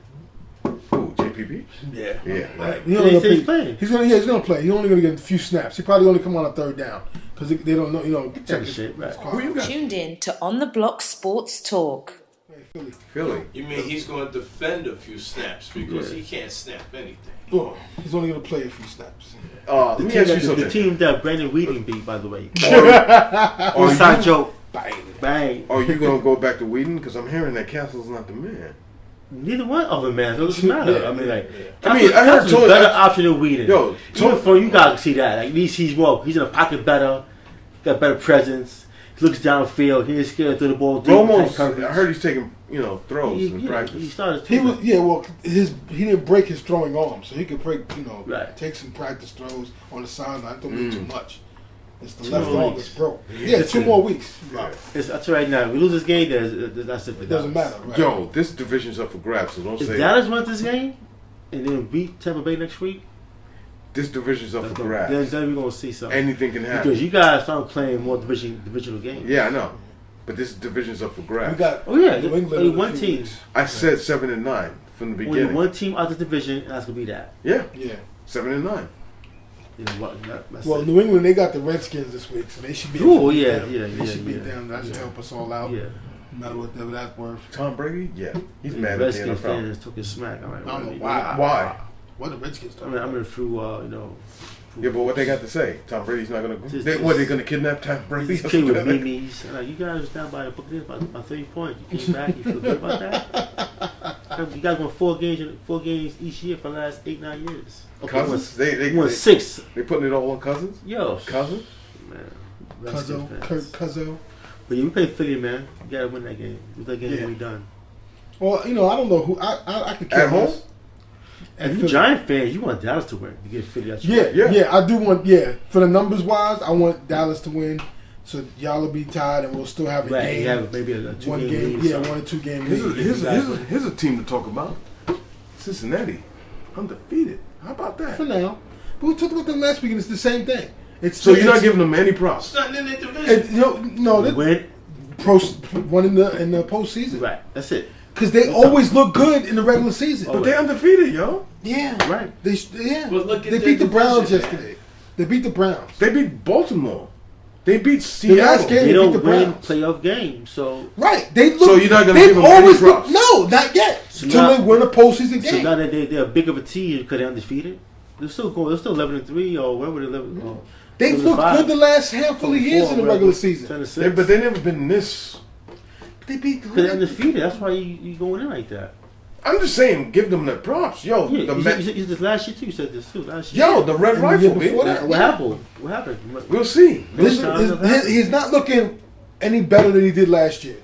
Who, JPP? Yeah. Right. He's playing. He's gonna play. He's only gonna get a few snaps. He probably only come on a third down because they don't know. Check his shit. Right. Who you got? Tuned in to On the Block Sports Talk. Philly. You mean he's going to defend a few snaps because he can't snap anything? Oh, he's only gonna play a few snaps. The team that Brandon Weeding beat, by the way. Inside joke. Bang. Are you gonna go back to Whedon? Because I'm hearing that Castle's not the man. Neither one of them, man. It doesn't matter. Yeah, I heard Tony, better option than Whedon. Yo, for you guys to see that. Like, at least he's in the pocket better, got better presence. He looks downfield. He ain't scared to throw the ball. Romo's, I heard he's taking throws in practice. He started. He didn't break his throwing arm, so he could break take some practice throws on the sideline. Don't be too much. It's the 2 left more arm weeks. is broke. Yeah, 2 more weeks. Yeah. I'll tell you right now, if we lose this game, that's it for It doesn't Dallas. matter. Right? Yo, this division's up for grabs, so don't If say Dallas wins this game and then beat Tampa Bay next week, this division's up for then grabs. we're going to see something. Anything can happen. Because you guys start playing more divisional games. Yeah, I know. But this division's up for grabs. We got Oh, yeah. New England Only in a one few team. weeks. I said 7 and 9 from the Only beginning. one team out of the division, and that's going to be that. Yeah, Yeah. 7 and 9. You know what? That's Well, it. New England, they got the Redskins this week, so they should be. Oh, able to beat yeah, them. yeah, They yeah, should beat yeah. them. That should help us all out. Yeah. No matter whatever that's worth. Tom Brady? Yeah. He's The mad at the Redskins NFL. fans took his smack. I'm like, I don't know really? why. Why? What the Redskins I talking mean, I'm about? in through, Yeah, but what they got to say? Tom Brady's not going to... Just- What, they going to kidnap Tom Brady? He's playing with memes. Like, you guys was down by by 30 points. You came back. You feel good about that? You guys won 4 games each year for the last 8-9 years. Okay, Cousins? They won 6. They putting it all on Cousins? Yo, Cousins? man. Cuzzo, Redskins Kirk fans. Cuzzo. But yeah, we played Philly, man. You gotta win that game. With that game, Yeah. we done. Well, I don't know who I could care At home? less. If you Philly. Giant fans, you want Dallas to win to get Philly out your Yeah, way. Yeah. yeah, I do want. Yeah, for the numbers wise, I want Dallas to win, so y'all will be tied, and we'll still have a Right, game. you have maybe a 2 one game game, lead. yeah, so. 1 or 2 game Here's lead. here's a team to talk about. Cincinnati. Undefeated. How about that? For now, but we talked about them last week, and it's the same thing. It's So you're not it's- giving them any props? It's nothing in that division. no, they Win. one in the postseason, Right, that's it. because they always look good in the regular season. But they undefeated, yo. Yeah, Right. Yeah, But look at they their beat the Browns division, yesterday. They beat the Browns. They beat Baltimore. They beat last Seattle. game- They beat don't the win Browns. playoff games, so Right, they look. So you're not gonna they've give them any always props? No, not yet. So Until now- they win a postseason game. so now that they're big of a team because they're undefeated. They're still going. They're still 11-3 or whatever they're 11. They've looked good the last handful of years in the regular season. 10-6. But they never been this. They beat the Because they're undefeated. That's why you going in like that. I'm just saying, give them their props, yo. Yeah, the you Ma- said this last year too. You said this too last year. yo, the Red And the year Rifle, before baby. that? What happened? What happened? We'll see. This Those is, times have he's not looking any better than he did last year.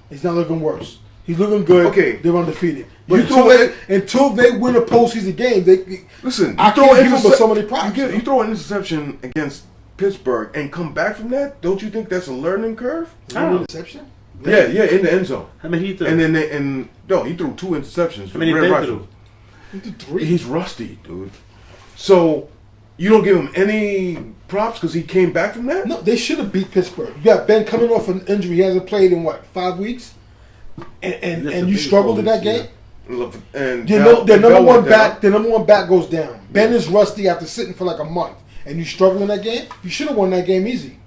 He's not looking worse. He's looking good. Okay. They're undefeated. But But until until they win a postseason game, Listen, I you throw can't an give them intercep- so many props. You throw an interception against Pittsburgh and come back from that. Don't you think that's a learning curve? How? interception. Yeah, in the end zone. How many he threw? And then he threw 2 interceptions. How many Red Ben Rifle. threw? He did 3. He's rusty, dude. So you don't give him any props because he came back from that? No, they should have beat Pittsburgh. You got Ben coming off an injury. He hasn't played in 5 weeks, and That's a you big struggled in that 4 game. weeks, And Their Bell- number Bell one went down. back, their number one back goes down. Ben is rusty after sitting for like a month, and you struggle in that game. You should have won that game easy.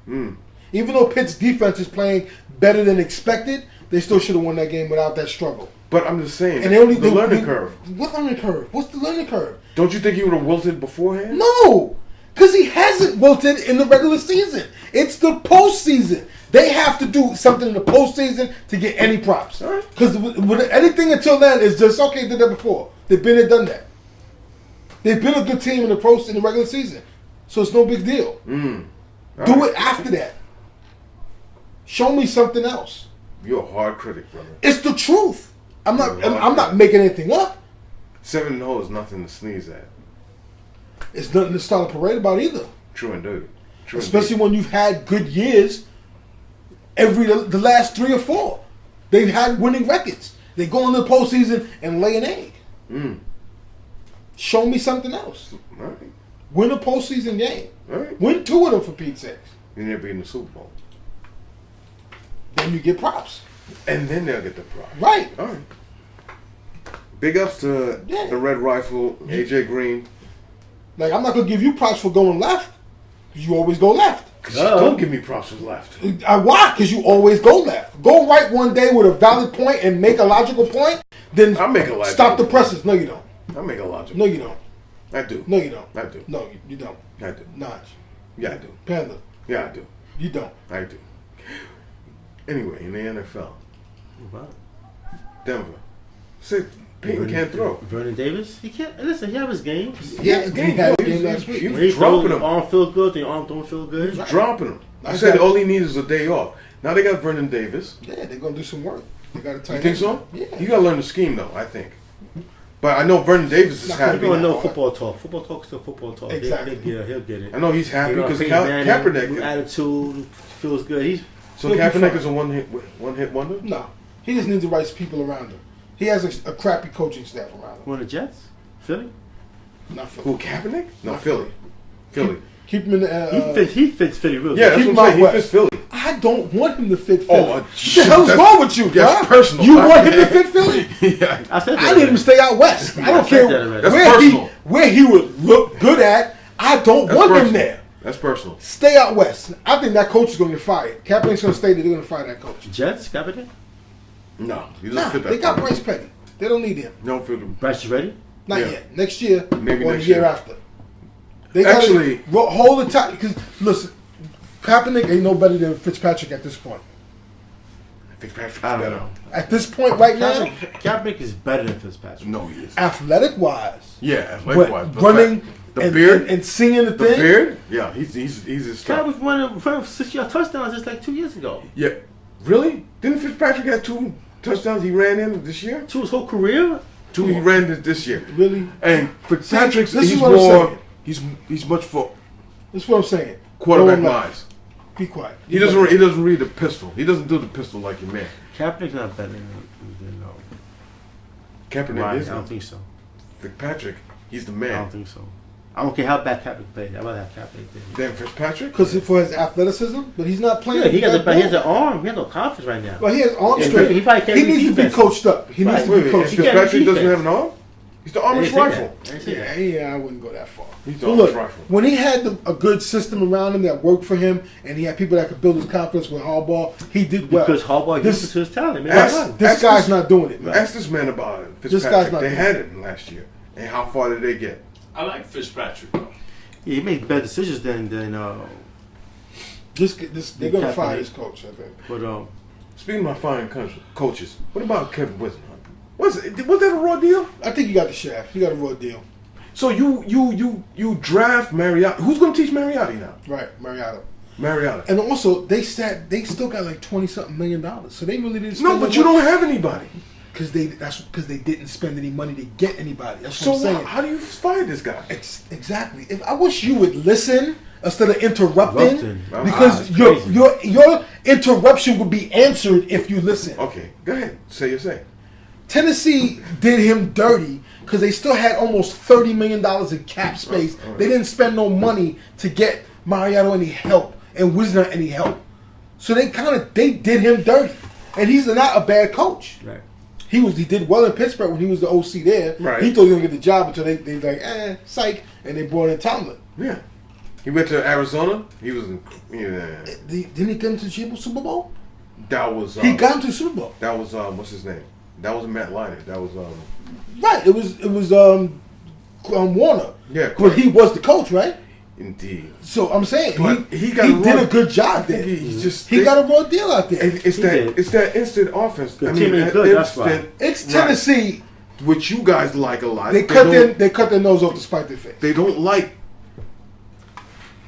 Even though Pitt's defense is playing better than expected, they still should have won that game without that struggle. But I'm just saying, And they only the learning curve. What learning curve? What's the learning curve? Don't you think he would have wilted beforehand? No, because he hasn't wilted in the regular season. It's the postseason. They have to do something in the postseason to get any props. All right. Because with anything until then is just okay. Did that before? They've been there, done that. They've been a good team in the regular season, so it's no big deal. Do it after that. Show me something else. You're a hard critic, brother. It's the truth. I'm not. You're a hard I'm not making anything up. 7-0 is nothing to sneeze at. It's nothing to start a parade about either. True indeed. True Especially indeed. when you've had good years. The last 3 or 4, they've had winning records. They go into the postseason and lay an egg. Show me something else. All right. Win a postseason game. All right. Win 2 of them for Pete's sakes. And they'll be in the Super Bowl. Then you get props. And then they'll get the prize. Right. All right. Big ups to Yeah. the Red Rifle, AJ Green. Like, I'm not going to give you props for going left. 'Cause you always go left. Don't give me props for left. Why? Because you always go left. Go right one day with a valid point and make a logical point. Then I'll make a logical stop the point. presses. No, you don't. I make a logic. No, you don't. I do. No, you don't. I do. No, you don't. I do. Notch. Yeah, I do. Panda. Yeah, I do. You don't. I do. Anyway, in the NFL, Denver. Said Peyton can't throw. Vernon Davis, he can't. Listen, he have his games. Yeah, Game. he had a He game was- last week. he When was he dropping throws, him. arm feel good, the arm don't feel good. Dropping him. I I said got- all he needs is a day off. Now they got Vernon Davis. Yeah, they're gonna do some work. They got to You tighten. think so? Yeah. You got to learn the scheme, though, I think. But I know Vernon Davis is happy. You don't know football talk. Football talk is still football talk. Exactly. He'll get it. I know he's happy because Kaepernick attitude feels good. So Kaepernick is a one hit wonder. No, he just needs the right people around him. He has a crappy coaching staff around him. One of the Jets, Philly. Not Philly. Who, Kaepernick? No, Philly. Keep him in the. He fits Philly really. Yeah, that's what I'm saying. He fits Philly. I don't want him to fit Philly. Oh, what the hell's wrong with you? That's personal. You want him to fit Philly? Yeah, I said that. I need him to stay out west. I don't care where he would look good at. I don't want him there. That's personal. Stay out west. I think that coach is going to get fired. Kaepernick's going to stay there. They're going to fire that coach. Jets, Kaepernick? No, he doesn't fit that. They got Bryce Petty. They don't need him. No, fit him. Bryce is ready? Not yet. Next year, maybe or next the year year after. They actually hold the time because listen, Kaepernick ain't no better than Fitzpatrick at this point. Fitzpatrick's I don't better. know. At this point, right now, Kaepernick is better than Fitzpatrick. No, he is. Athletic wise, yeah, athletic wise, running the beard and singing the thing. Beard, yeah, he's his stuff. Guy was running 6-yard touchdowns just like 2 years ago. Yeah, really? Didn't Fitzpatrick have 2 touchdowns he ran in this year? 2 his whole career? 2 he ran this year. Really? And Fitzpatrick's this is he's what I'm more. saying. He's much for That's what I'm saying. quarterback lines. Be quiet. He doesn't read the pistol. He doesn't do the pistol like your man. Kaepernick's not better than Kaepernick is. I don't think so. Fitzpatrick, he's the I man. don't think so. I don't care how bad Kaepernick played. I'd rather have Kaepernick play. Then Fitzpatrick? Because for his athleticism, but he's not playing. Yeah, he has an arm. He has no confidence right now. Well, he has arm Yeah, strength. he probably can't He read needs to be defense. coached up. He needs to be coached up. Fitzpatrick doesn't have an arm? He's the armless I didn't say rifle. that. I didn't say that. Yeah, I wouldn't go that far. He's the But armless look, rifle. when he had a good system around him that worked for him, and he had people that could build his confidence with Harbaugh, he did well. Because Harbaugh used it to his talent. Man. This guy's not doing it, man. Ask this man about it. This guy's Fitzpatrick. not They doing had it last year. And how far did they get? I like Fitzpatrick though. Yeah, he makes better decisions than they're gonna fire this coach, I think. But Speaking of my fine coaches, what about Kevin Whisenhunt? Was that a raw deal? I think you got the shaft. You got a raw deal. So you draft Mariota. Who's going to teach Mariota now? Right, Mariota. Mariota. And also, they still got like $20-something million. So they really didn't spend No, but you don't have anybody. Because they didn't spend any money to get anybody. That's So what I'm saying. how do you fire this guy? Exactly. If I wish you would listen instead of interrupting, because that's your interruption would be answered if you listen. Okay, go ahead. Say your say. Tennessee did him dirty because they still had almost $30 million in cap space. Right. They didn't spend no money to get Mariota any help and Wisner any help. So they did him dirty. And he's not a bad coach. right. He did well in Pittsburgh when he was the OC there. Right. He thought he was gonna get the job until they like, psych, and they brought in Tomlin. Yeah. He went to Arizona. He was in, Didn't he get him to the Super Bowl? that was He got him to the Super Bowl. that was what's his name? That was Matt Leinart. That was Right. It was Warner. Yeah, But he was the coach, right? indeed. So I'm saying But he got did a good job I there. think He got a raw deal out there. It's that instant offense. The team ain't good, that's why. It's Tennessee. Which you guys like a lot. They cut their nose off to spite their face. They don't like.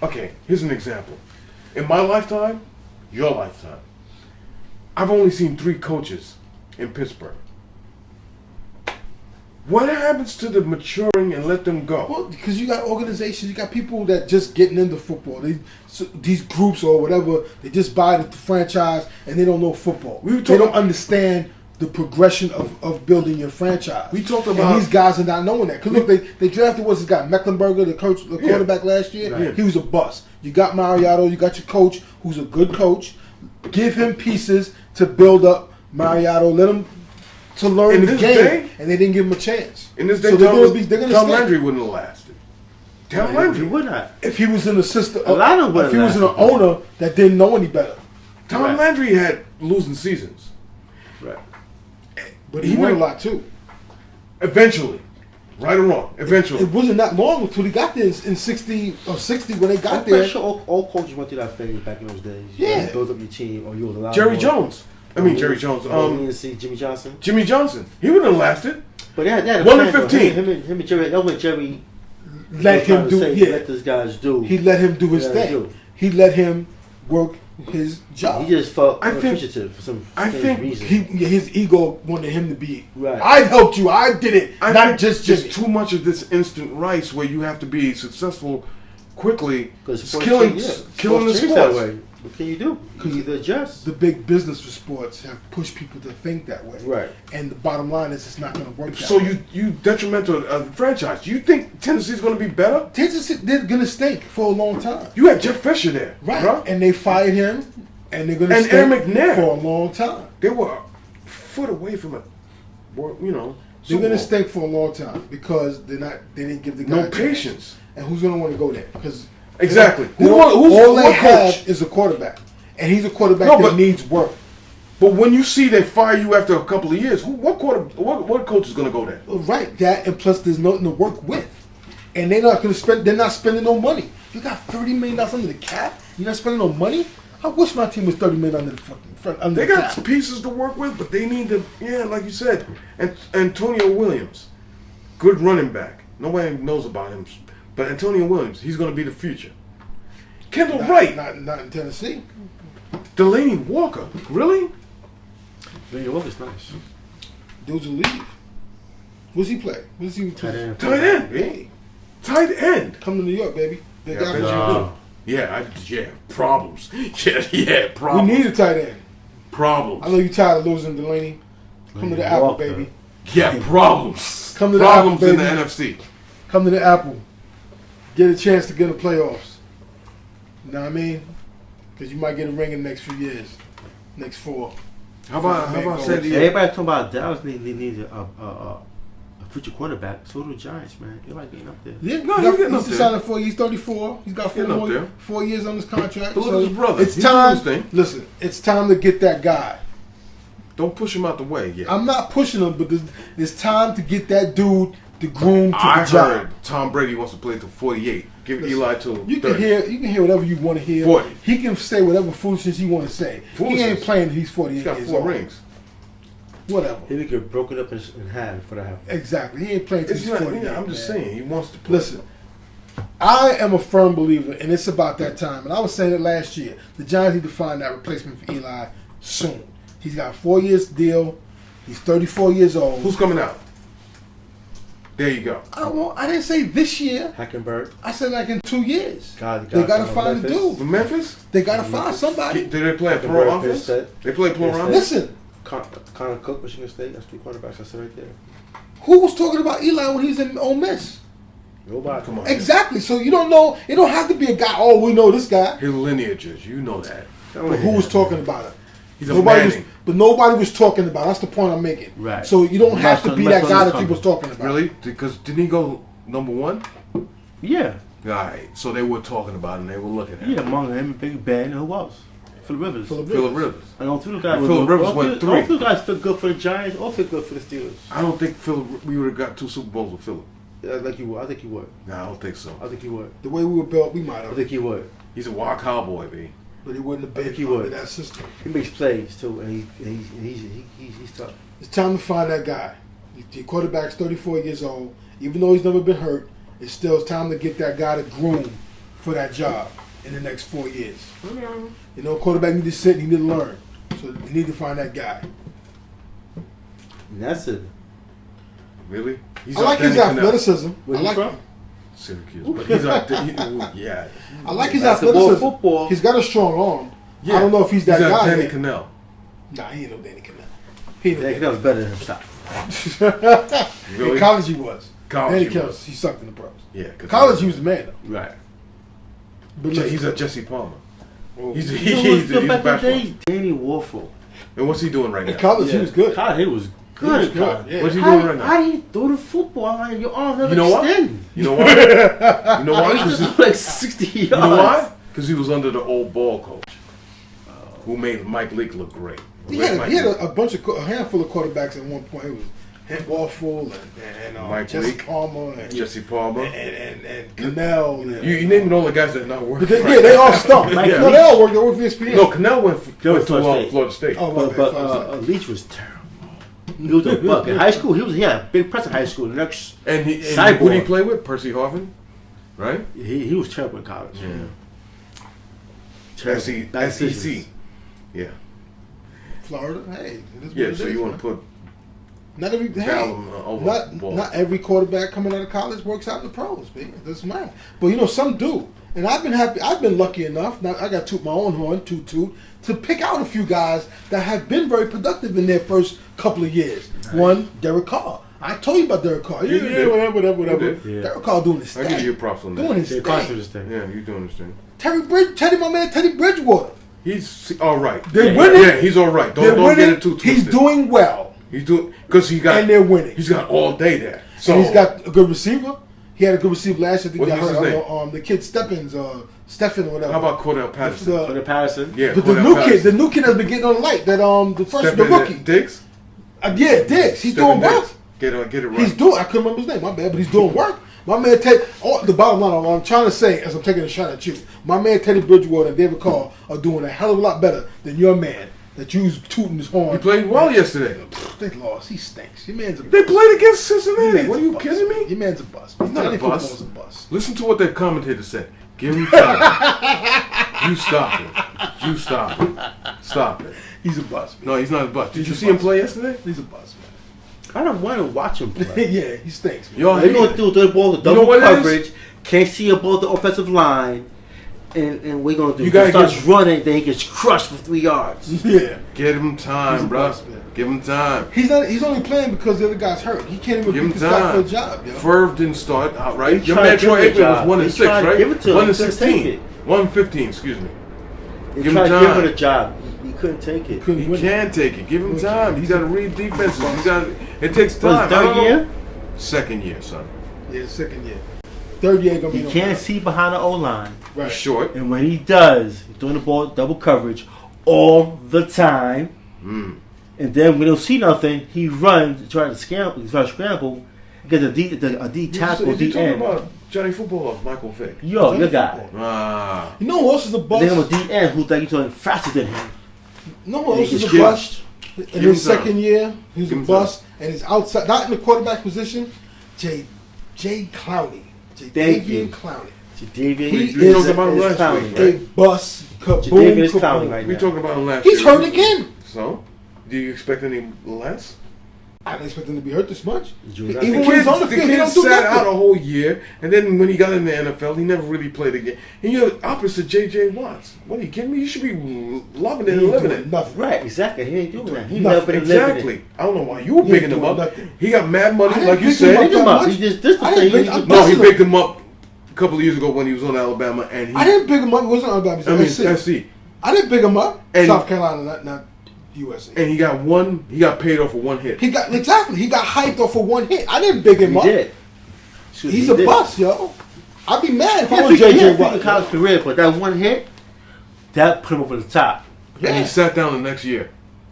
Okay, here's an example. In my lifetime, your lifetime, I've only seen 3 coaches in Pittsburgh. What happens to the maturing and let them go? Well, because you got organizations, you got people that just getting into football. These groups or whatever, they just buy the franchise and they don't know football. They don't understand the progression of building your franchise. We talked about and these guys are not knowing that. Because look, they drafted what's this guy, Mecklenburger, the quarterback last year. Right. He was a bust. You got Mariota, you got your coach, who's a good coach. Give him pieces to build up Mariota. Let him to learn the game, and they didn't give him a chance. In this day, so Tom Landry wouldn't have lasted. Tom Landry would not. If he was an assistant, if he was an owner that didn't know any better. Tom Landry had losing seasons. Right. But he won a lot too. Eventually. Right or wrong. Eventually. It wasn't that long until he got there in 60 or 60 when they got there. I'm sure all coaches went through that phase back in those days. Yeah. Build up your team or you was allowed Jerry Jones. Jerry Jones. Jimmy Johnson. Jimmy Johnson. He wouldn't have lasted. But they had 1 in 15. Him and Jerry. That was Jerry. Let him do. Let these guys do. He let him do his thing. He let him work his job. He just felt appreciative for some reason. His ego wanted him to be. Right. I helped you. I did it. Not just Jimmy. There's too much of this instant rice where you have to be successful quickly. Because killing the sports. That way. What can you do? You either adjust. The big business for sports have pushed people to think that way. Right. And the bottom line is it's not going to work. So you detrimental the franchise. You think Tennessee's going to be better? Tennessee, they're going to stink for a long time. You had Jeff Fisher there, right? Bro. And they fired him, and they're going to stink for a long time. They were a foot away from it. You know, they're going to stink for a long time because they didn't give the guy no patience. And who's going to want to go there? Because exactly. All they have is a quarterback, and he's a quarterback that needs work. But when you see they fire you after a couple of years, what coach is going to go there? Right, that and plus there's nothing to work with, and they're not going to spend. They're not spending no money. You got $30 million under the cap. You're not spending no money. I wish my team was $30 million under the fucking front. Under they the got cap. pieces to work with, but they need to. Yeah, like you said, and Antonio Williams, good running back. Nobody knows about him. But Antonio Williams, he's going to be the future. Kendall Wright. Not in Tennessee. Delaney Walker. Really? Delaney Walker's nice. Dudes will leave. What's he play? What's he Tight end, baby. Tight end. Come to New York, baby. They got problems. Yeah, problems. We need a tight end. Problems. I know you're tired of losing Delaney. Come to the Apple, baby. Yeah, problems. Come to the Apple, baby. in the NFC. Come to the Apple. Get a chance to get in the playoffs. You know what I mean? Because you might get a ring in the next few years. Next 4. How about San Diego? Everybody talking about Dallas needs a future quarterback. So do the Giants, man. Everybody getting up there. Yeah, no, he's getting up there. there. He's 34. He's got 4 years on his contract. But look at his brother. It's time. Listen, it's time to get that guy. Don't push him out the way yet. I'm not pushing him, but it's time to get that dude to groom to I the job. heard Tom Brady wants to play till 48. Give Eli till you 30. You can hear whatever you want to hear. 40. He can say whatever foolishness he want to say. He ain't playing till he's 48 He's got years 4 old. rings. Whatever. He would get broken up in half for that. Exactly. He ain't playing till he's 48. I'm just saying, he wants to play. Listen, I am a firm believer, and it's about that time. And I was saying it last year. The Giants need to find that replacement for Eli soon. He's got a 4 years deal. He's 34 years old. Who's coming out? There you go. I didn't say this year. Hackenberg. I said like in 2 years. God, they got to find a dude. For Memphis? They got to find somebody. Do they play a pro offense? They play pro offense? Listen. Connor Cook, Michigan State. That's 2 quarterbacks. I said right there. Who was talking about Eli when he was in Ole Miss? Nobody. Come on. Exactly. So you don't know. It don't have to be a guy. Oh, we know this guy. His lineages. You know that. But who was talking about it? He's a Manning. But nobody was talking about it. That's the point I'm making. Right. So you don't have to be that guy that people's talking about. Really? Because didn't he go number 1? Yeah. All right. So they were talking about it and they were looking at it. Yeah, among him, Big Ben, and who else? Phillip Rivers. Phillip Rivers. And all 3 guys. Phillip Rivers went 3. All 3 guys fit good for the Giants or fit good for the Steelers. I don't think we would have got 2 Super Bowls with Phillip. Yeah, like you would. I think you would. No, I don't think so. I think you would. The way we were built, we might have. I think you would. He's a wild cowboy, B. But he wouldn't have been he would. in that system. He makes plays too, and he's tough. It's time to find that guy. The quarterback's 34 years old. Even though he's never been hurt, it's still time to get that guy to groom for that job in the next 4 years. Okay. You know, quarterback need to sit and he need to learn. So you need to find that guy. And that's it. Really? I like his athleticism. Where you from? Syracuse. But he's yeah. I like his basketball, athleticism. football. He's got a strong arm. Yeah. I don't know if he's that guy. Danny yet. Cannell. Nah, he ain't no Danny Cannell. He ain't no Danny Cannell's better than him. Stop. Really? In college he was. College Danny Cannell, he sucked in the pros. Yeah. College he was the man though. Right. But He's a Jesse Palmer. He's back back in the day, Danny Warfel. And what's he doing right now? in college he was good. God, he was good. He was good. Yeah. What's he doing right now? How do you throw the football? I'm like, your arm never You know what? extend. You know why? You know why? He just like 60 yards. You know why? Because he was under the old ball coach, who made Mike Leake look great. He had a handful of quarterbacks at one point. It was Warfel and Mike Jesse Leake, Palmer and Jesse Palmer, and Cannell. And, you named all the guys that are not working. yeah, they all stunk. Yeah. No, they all worked. They worked for ESPN. No, Cannell went to Florida Florida State. Oh, but Leach was terrible. He was a buck. In high school, he had a big press in high school. The next and who did he play with? Percy Harvin, right? He was terrible in college. Yeah. SEC. Yeah. Florida, hey. So you want to put not every quarterback coming out of college works out in the pros, baby. It doesn't matter. But some do. And I've been happy. I've been lucky enough. Now I got to toot my own horn, to pick out a few guys that have been very productive in their first couple of years. Nice. One, Derek Carr. I told you about Derek Carr. Yeah, whatever. Yeah. Derek Carr doing his thing. I give you props on that. Doing his thing. Yeah, you're doing his thing. Teddy Bridgewater. He's all right. They're winning. Yeah, he's all right. Don't get it too twisted. He's doing well. He's doing because and they're winning. He's got all day there. So and he's got a good receiver. He had a good receiver last year. I think what's his name? The kid Stephen or whatever. How about Cordell Patterson? Cordell Patterson. Yeah, but the new kid has been getting on the light. That the rookie Diggs. Diggs. He's doing work. Get it right. He's doing. I couldn't remember his name. My bad, but he's doing work. My man the bottom line, what I'm trying to say as I'm taking a shot at you, my man Teddy Bridgewater and David Carr are doing a hell of a lot better than your man that you was tooting his horn. He played well yesterday. They lost. He stinks. Your man's a bust. They played against Cincinnati. What are you kidding me? Your man's a bust. He's not a bust. Listen to what that commentator said. Give him time. You stop it. Stop it. He's a bust. Man. No, he's not a bust. Did you see him play yesterday? He's a bust, man. I don't want to watch him play. Yeah, he stinks. They're going to do the ball, the double coverage. Can't see above the offensive line. And we're going to do. He starts running, then he gets crushed for 3 yards. Yeah. Give him time, bro. Give him time. He's only playing because the other guy's hurt. He can't even beat this guy for a job, yo. Ferv didn't start outright. Your man Troy Aikman was 1-6, right? 1-16. 1-15, excuse me. Give him time. Give him a job. He couldn't take it. He can take it. Give him time. He's got to read defenses. It takes time. Third year? Second year, son. Yeah, second year. Third year gonna be. He can't see behind the O line. Right. Short. And when he does, he's doing the ball double coverage all the time. And then when he don't see nothing, he runs to try to scramble. Gets a D tackle, D end. Talking about Johnny Football or Michael Vick? Your guy. You know who else is a bust? They have a D end who's like he's faster than him. You know who else is a bust? In his second year, he's a bust, and he's outside, not in the quarterback position. Jay Clowney. Jadavian Clowney. We talking about him last week, right? A bust. Jadavian is Clowney right now. We talking about him last week. He's hurt again. So, do you expect any less? I didn't expect him to be hurt this much. Even when he's on the field, he don't do sat out a whole year, and then when he got in the NFL, he never really played again. And you're opposite J.J. Watts. What are you kidding me? You should be loving it and living it. Nothing. Right, exactly. He ain't doing that. He never been exactly. I don't know why you were picking him up. Nothing. He got mad money, like you said. Pick him up. He just this the thing. No, he picked him up a couple of years ago when he was on Alabama, and I didn't pick him up. He wasn't on Alabama. I mean, SC. I didn't pick him up. And South Carolina, not USA. And he got paid off for one hit. He got hyped off for one hit. I didn't big him up. He's a bust, yo. I'd be mad if I was JJ Watt. He college career, but that one hit, that put him over the top. Yeah. And he sat down the next year.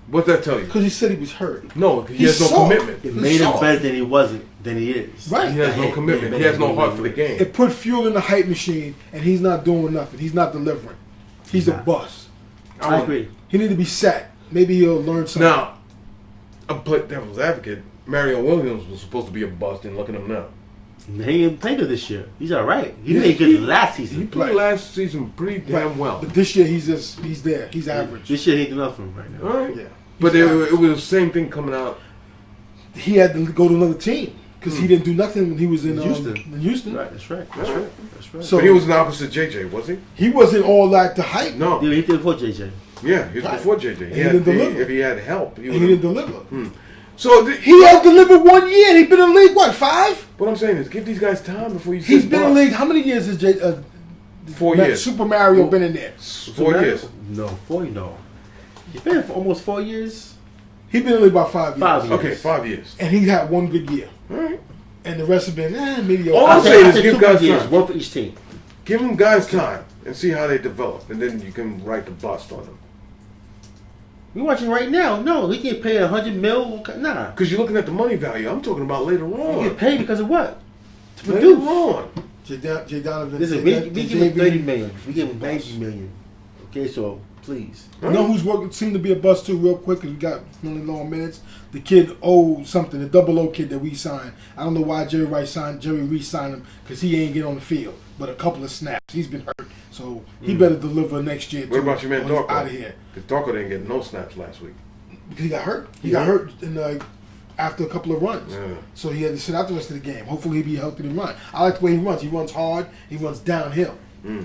What'd that tell you? Because he said he was hurt. No, he has no commitment. It made him better than he is. Right. He has no commitment. He has no heart for the game. It put fuel in the hype machine, and he's not doing nothing. He's not delivering. He's a bust. I agree. He need to be sat. Maybe he'll learn something. Now, I'm playing devil's advocate. Mario Williams was supposed to be a bust, and look at him now. He didn't play good this year. He's all right. He played good last season. He played last season pretty damn well. But this year he's there. He's average. This year he ain't enough for him right now. All right. Yeah. But it was the same thing coming out. He had to go to another team because he didn't do nothing when he was in Houston. Right. That's right. So he was an opposite JJ, was he? He wasn't all that the hype. No. Yeah, he did before JJ. Yeah, he was before JJ. He didn't deliver. If he had help, he didn't deliver. So he had delivered 1 year. And he been in the league 5? What I'm saying is, give these guys time before you. He's been in the league. How many years has 4 years. Super Mario been in there? 4 years. No, 4. No, he's been for almost 4 years. He's been in the league about 5 years. 5 years. Okay, 5 years. And he had one good year. All right. And the rest have been mediocre. All I'm saying is give guys time. One for each team. Give them guys time and see how they develop, and then you can write the bust on them. We're watching right now. No, he get paid $100 million. Nah. Because you're looking at the money value. I'm talking about later on. He get paid because of what? To produce. Later on. Jay Donovan. Listen, we give him $30 million. We give him $90 million. Okay, so please. You know who's seemed to be a bust too, real quick, because we got really long minutes. The kid something, the 00 kid that we signed. I don't know why Jerry re-signed him, because he ain't get on the field. But a couple of snaps. He's been hurt So he better deliver next year. What about your man Darko? Out of here. Because Darko didn't get no snaps last week. Because he got hurt. He got hurt after a couple of runs. Yeah. So he had to sit out the rest of the game. Hopefully he'll be healthy to run. I like the way he runs. He runs hard. He runs downhill.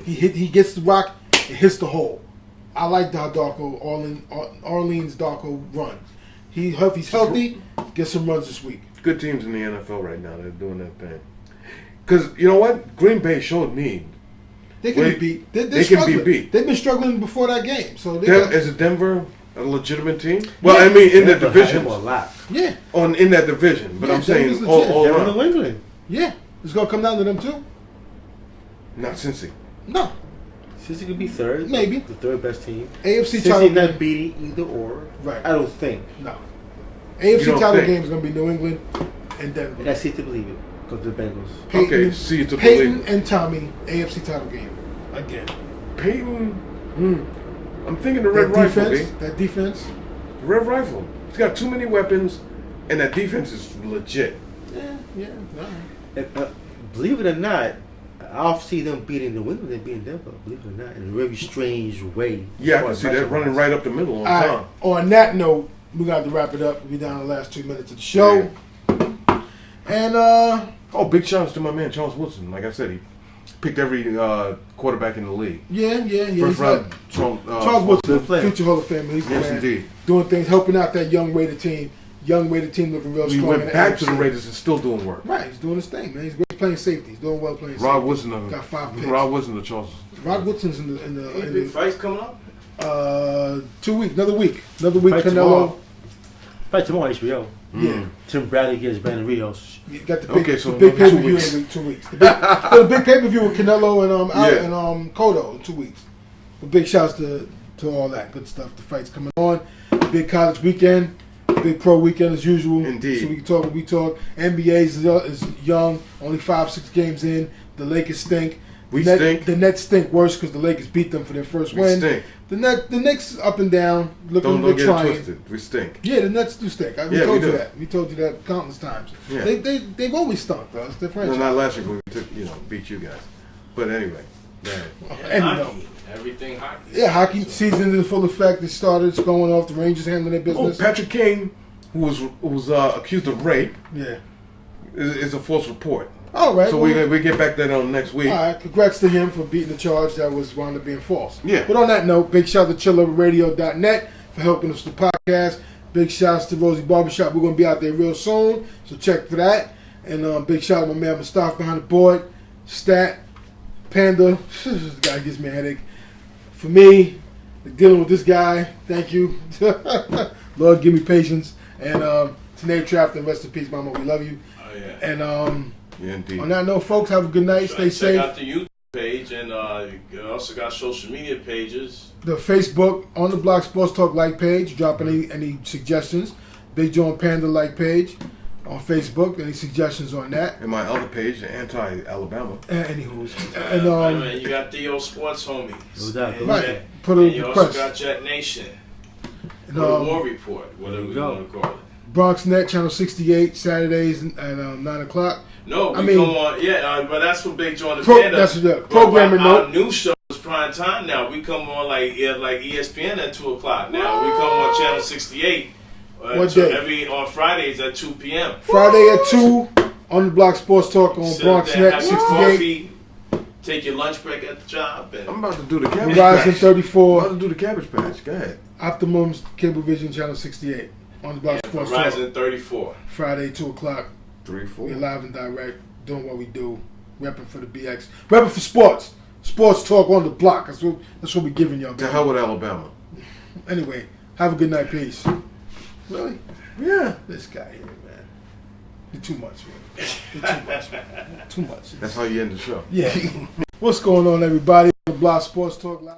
He gets the rock. It hits the hole. I like how Orleans Darko runs. If he's healthy, get some runs this week. Good teams in the NFL right now. They're doing that thing. Because you know what? Green Bay showed me. They can be beat. They're they can struggling. be beat. They've been struggling before that game. So Is it Denver a legitimate team? Well, I mean, in the division. Yeah. In that division. But I'm saying all They're in around. New England. Yeah. It's going to come down to them too? Not Cincy. No. Cincy could be third. Maybe. The third best team. AFC title Cincy not game. beating either or. Right. I don't think. No. You AFC don't title think? game is going to be New England and Denver. And I see it to believe it. Go to the Bengals. Okay, see it to Peyton believe it. and Tommy, AFC title game. Again. Peyton. I'm thinking the Red Rifle. That defense. The Red Rifle. He's got too many weapons, and that defense is legit. Yeah. Believe it or not, I'll see them beating New England and beating Denver. Believe it or not, in a very strange way. Yeah, I can see that running right up the middle on time. On that note, we got to wrap it up. We'll be down to the last 2 minutes of the show. Yeah. And big shouts to my man Charles Woodson. Like I said, he picked every quarterback in the league. Yeah. First round. Charles Woodson, future Hall of Famer. He's the man. Indeed. Doing things, helping out that young Raider team. Young Raider team looking real He strong. went back to the Raiders and still doing work. Right, he's doing his thing, man. He's great playing safety. He's doing well playing safety. Rod Woodson. Got 5 picks. Rod Woodson to Charles. Rod Woodson's in Any big the fights coming up? 2 weeks. Another week. Fight Canelo. tomorrow. Fight tomorrow, HBO. Yeah. Tim Bradley against Brandon Rios. You got the big, so the big another 2 pay-per-view weeks. in 2 weeks. The big pay-per-view with Canelo and Cotto in 2 weeks. But big shouts to all that good stuff. The fights coming on. Big college weekend. Big pro weekend as usual. Indeed. So we can talk what we talk. NBA is young. Only 5-6 games in. The Lakers stink. Stink. The Nets stink worse because the Lakers beat them for their first win. Stink. The Knicks up and down. Don't get trying. it twisted. We stink. Yeah, the Nets do stink. We told you that. We told you that countless times. Yeah. They've always stunk, though. It's their No, franchise. not last year when we beat you guys. But anyway. And Hockey. Everything hockey. Yeah, hockey season is in full effect. It started. It's going off. The Rangers handling their business. Patrick King, who was accused of rape, Yeah. is a false report. All right. So we get back to that on next week. All right. Congrats to him for beating the charge that was wound up being false. Yeah. But on that note, big shout out to chilloverradio.net for helping us with the podcast. Big shouts to Rosie Barbershop. We're going to be out there real soon, so check for that. And big shout out to my man Mustafa behind the board. Stat, Panda. This guy gives me a headache. For me, dealing with this guy, thank you. Lord, give me patience. And Tanae Trafton, rest in peace, Mama. We love you. Oh, yeah. And Yeah, indeed. on that note, folks, have a good night. Stay safe. Check out the YouTube page, and you also got social media pages. The Facebook On the Block Sports Talk like page. Drop any suggestions. Big John Panda like page on Facebook. Any suggestions on that? And my other page, the Anti-Alabama. Anywho's. And you got Theo Sports Homies. No doubt. And Right. Put a and you also request. got Jet Nation. And, Or the War Report, whatever you we go. want to call it. Bronx Net Channel 68 Saturdays at 9 o'clock. No, I we mean- come on, but that's for Big John the Panda. That's the But programming our note. new show is prime time now. We come on like ESPN at 2 o'clock now. We come on Channel 68 What day? on Fridays at 2 p.m. Friday at 2 On the Block Sports Talk on Sit Bronx there, Net have your 68. coffee, take your lunch break at the job, and I'm about to do the cabbage Verizon patch. I'm 34. about to do the cabbage patch. Go ahead. Optimum's Cablevision Channel 68 On the Block Sports Talk. Verizon 34. Friday 2 o'clock. 3, 4. We're live and direct, doing what we do, repping for the BX, repping for sports. Sports talk on the block. That's what we're giving y'all. To hell with Alabama. Anyway, have a good night. Peace. Really? Yeah. This guy here, man. You're too much, man. You're too much, man. Too much. That's how you end the show. Yeah. What's going on, everybody? On the Block Sports Talk Live.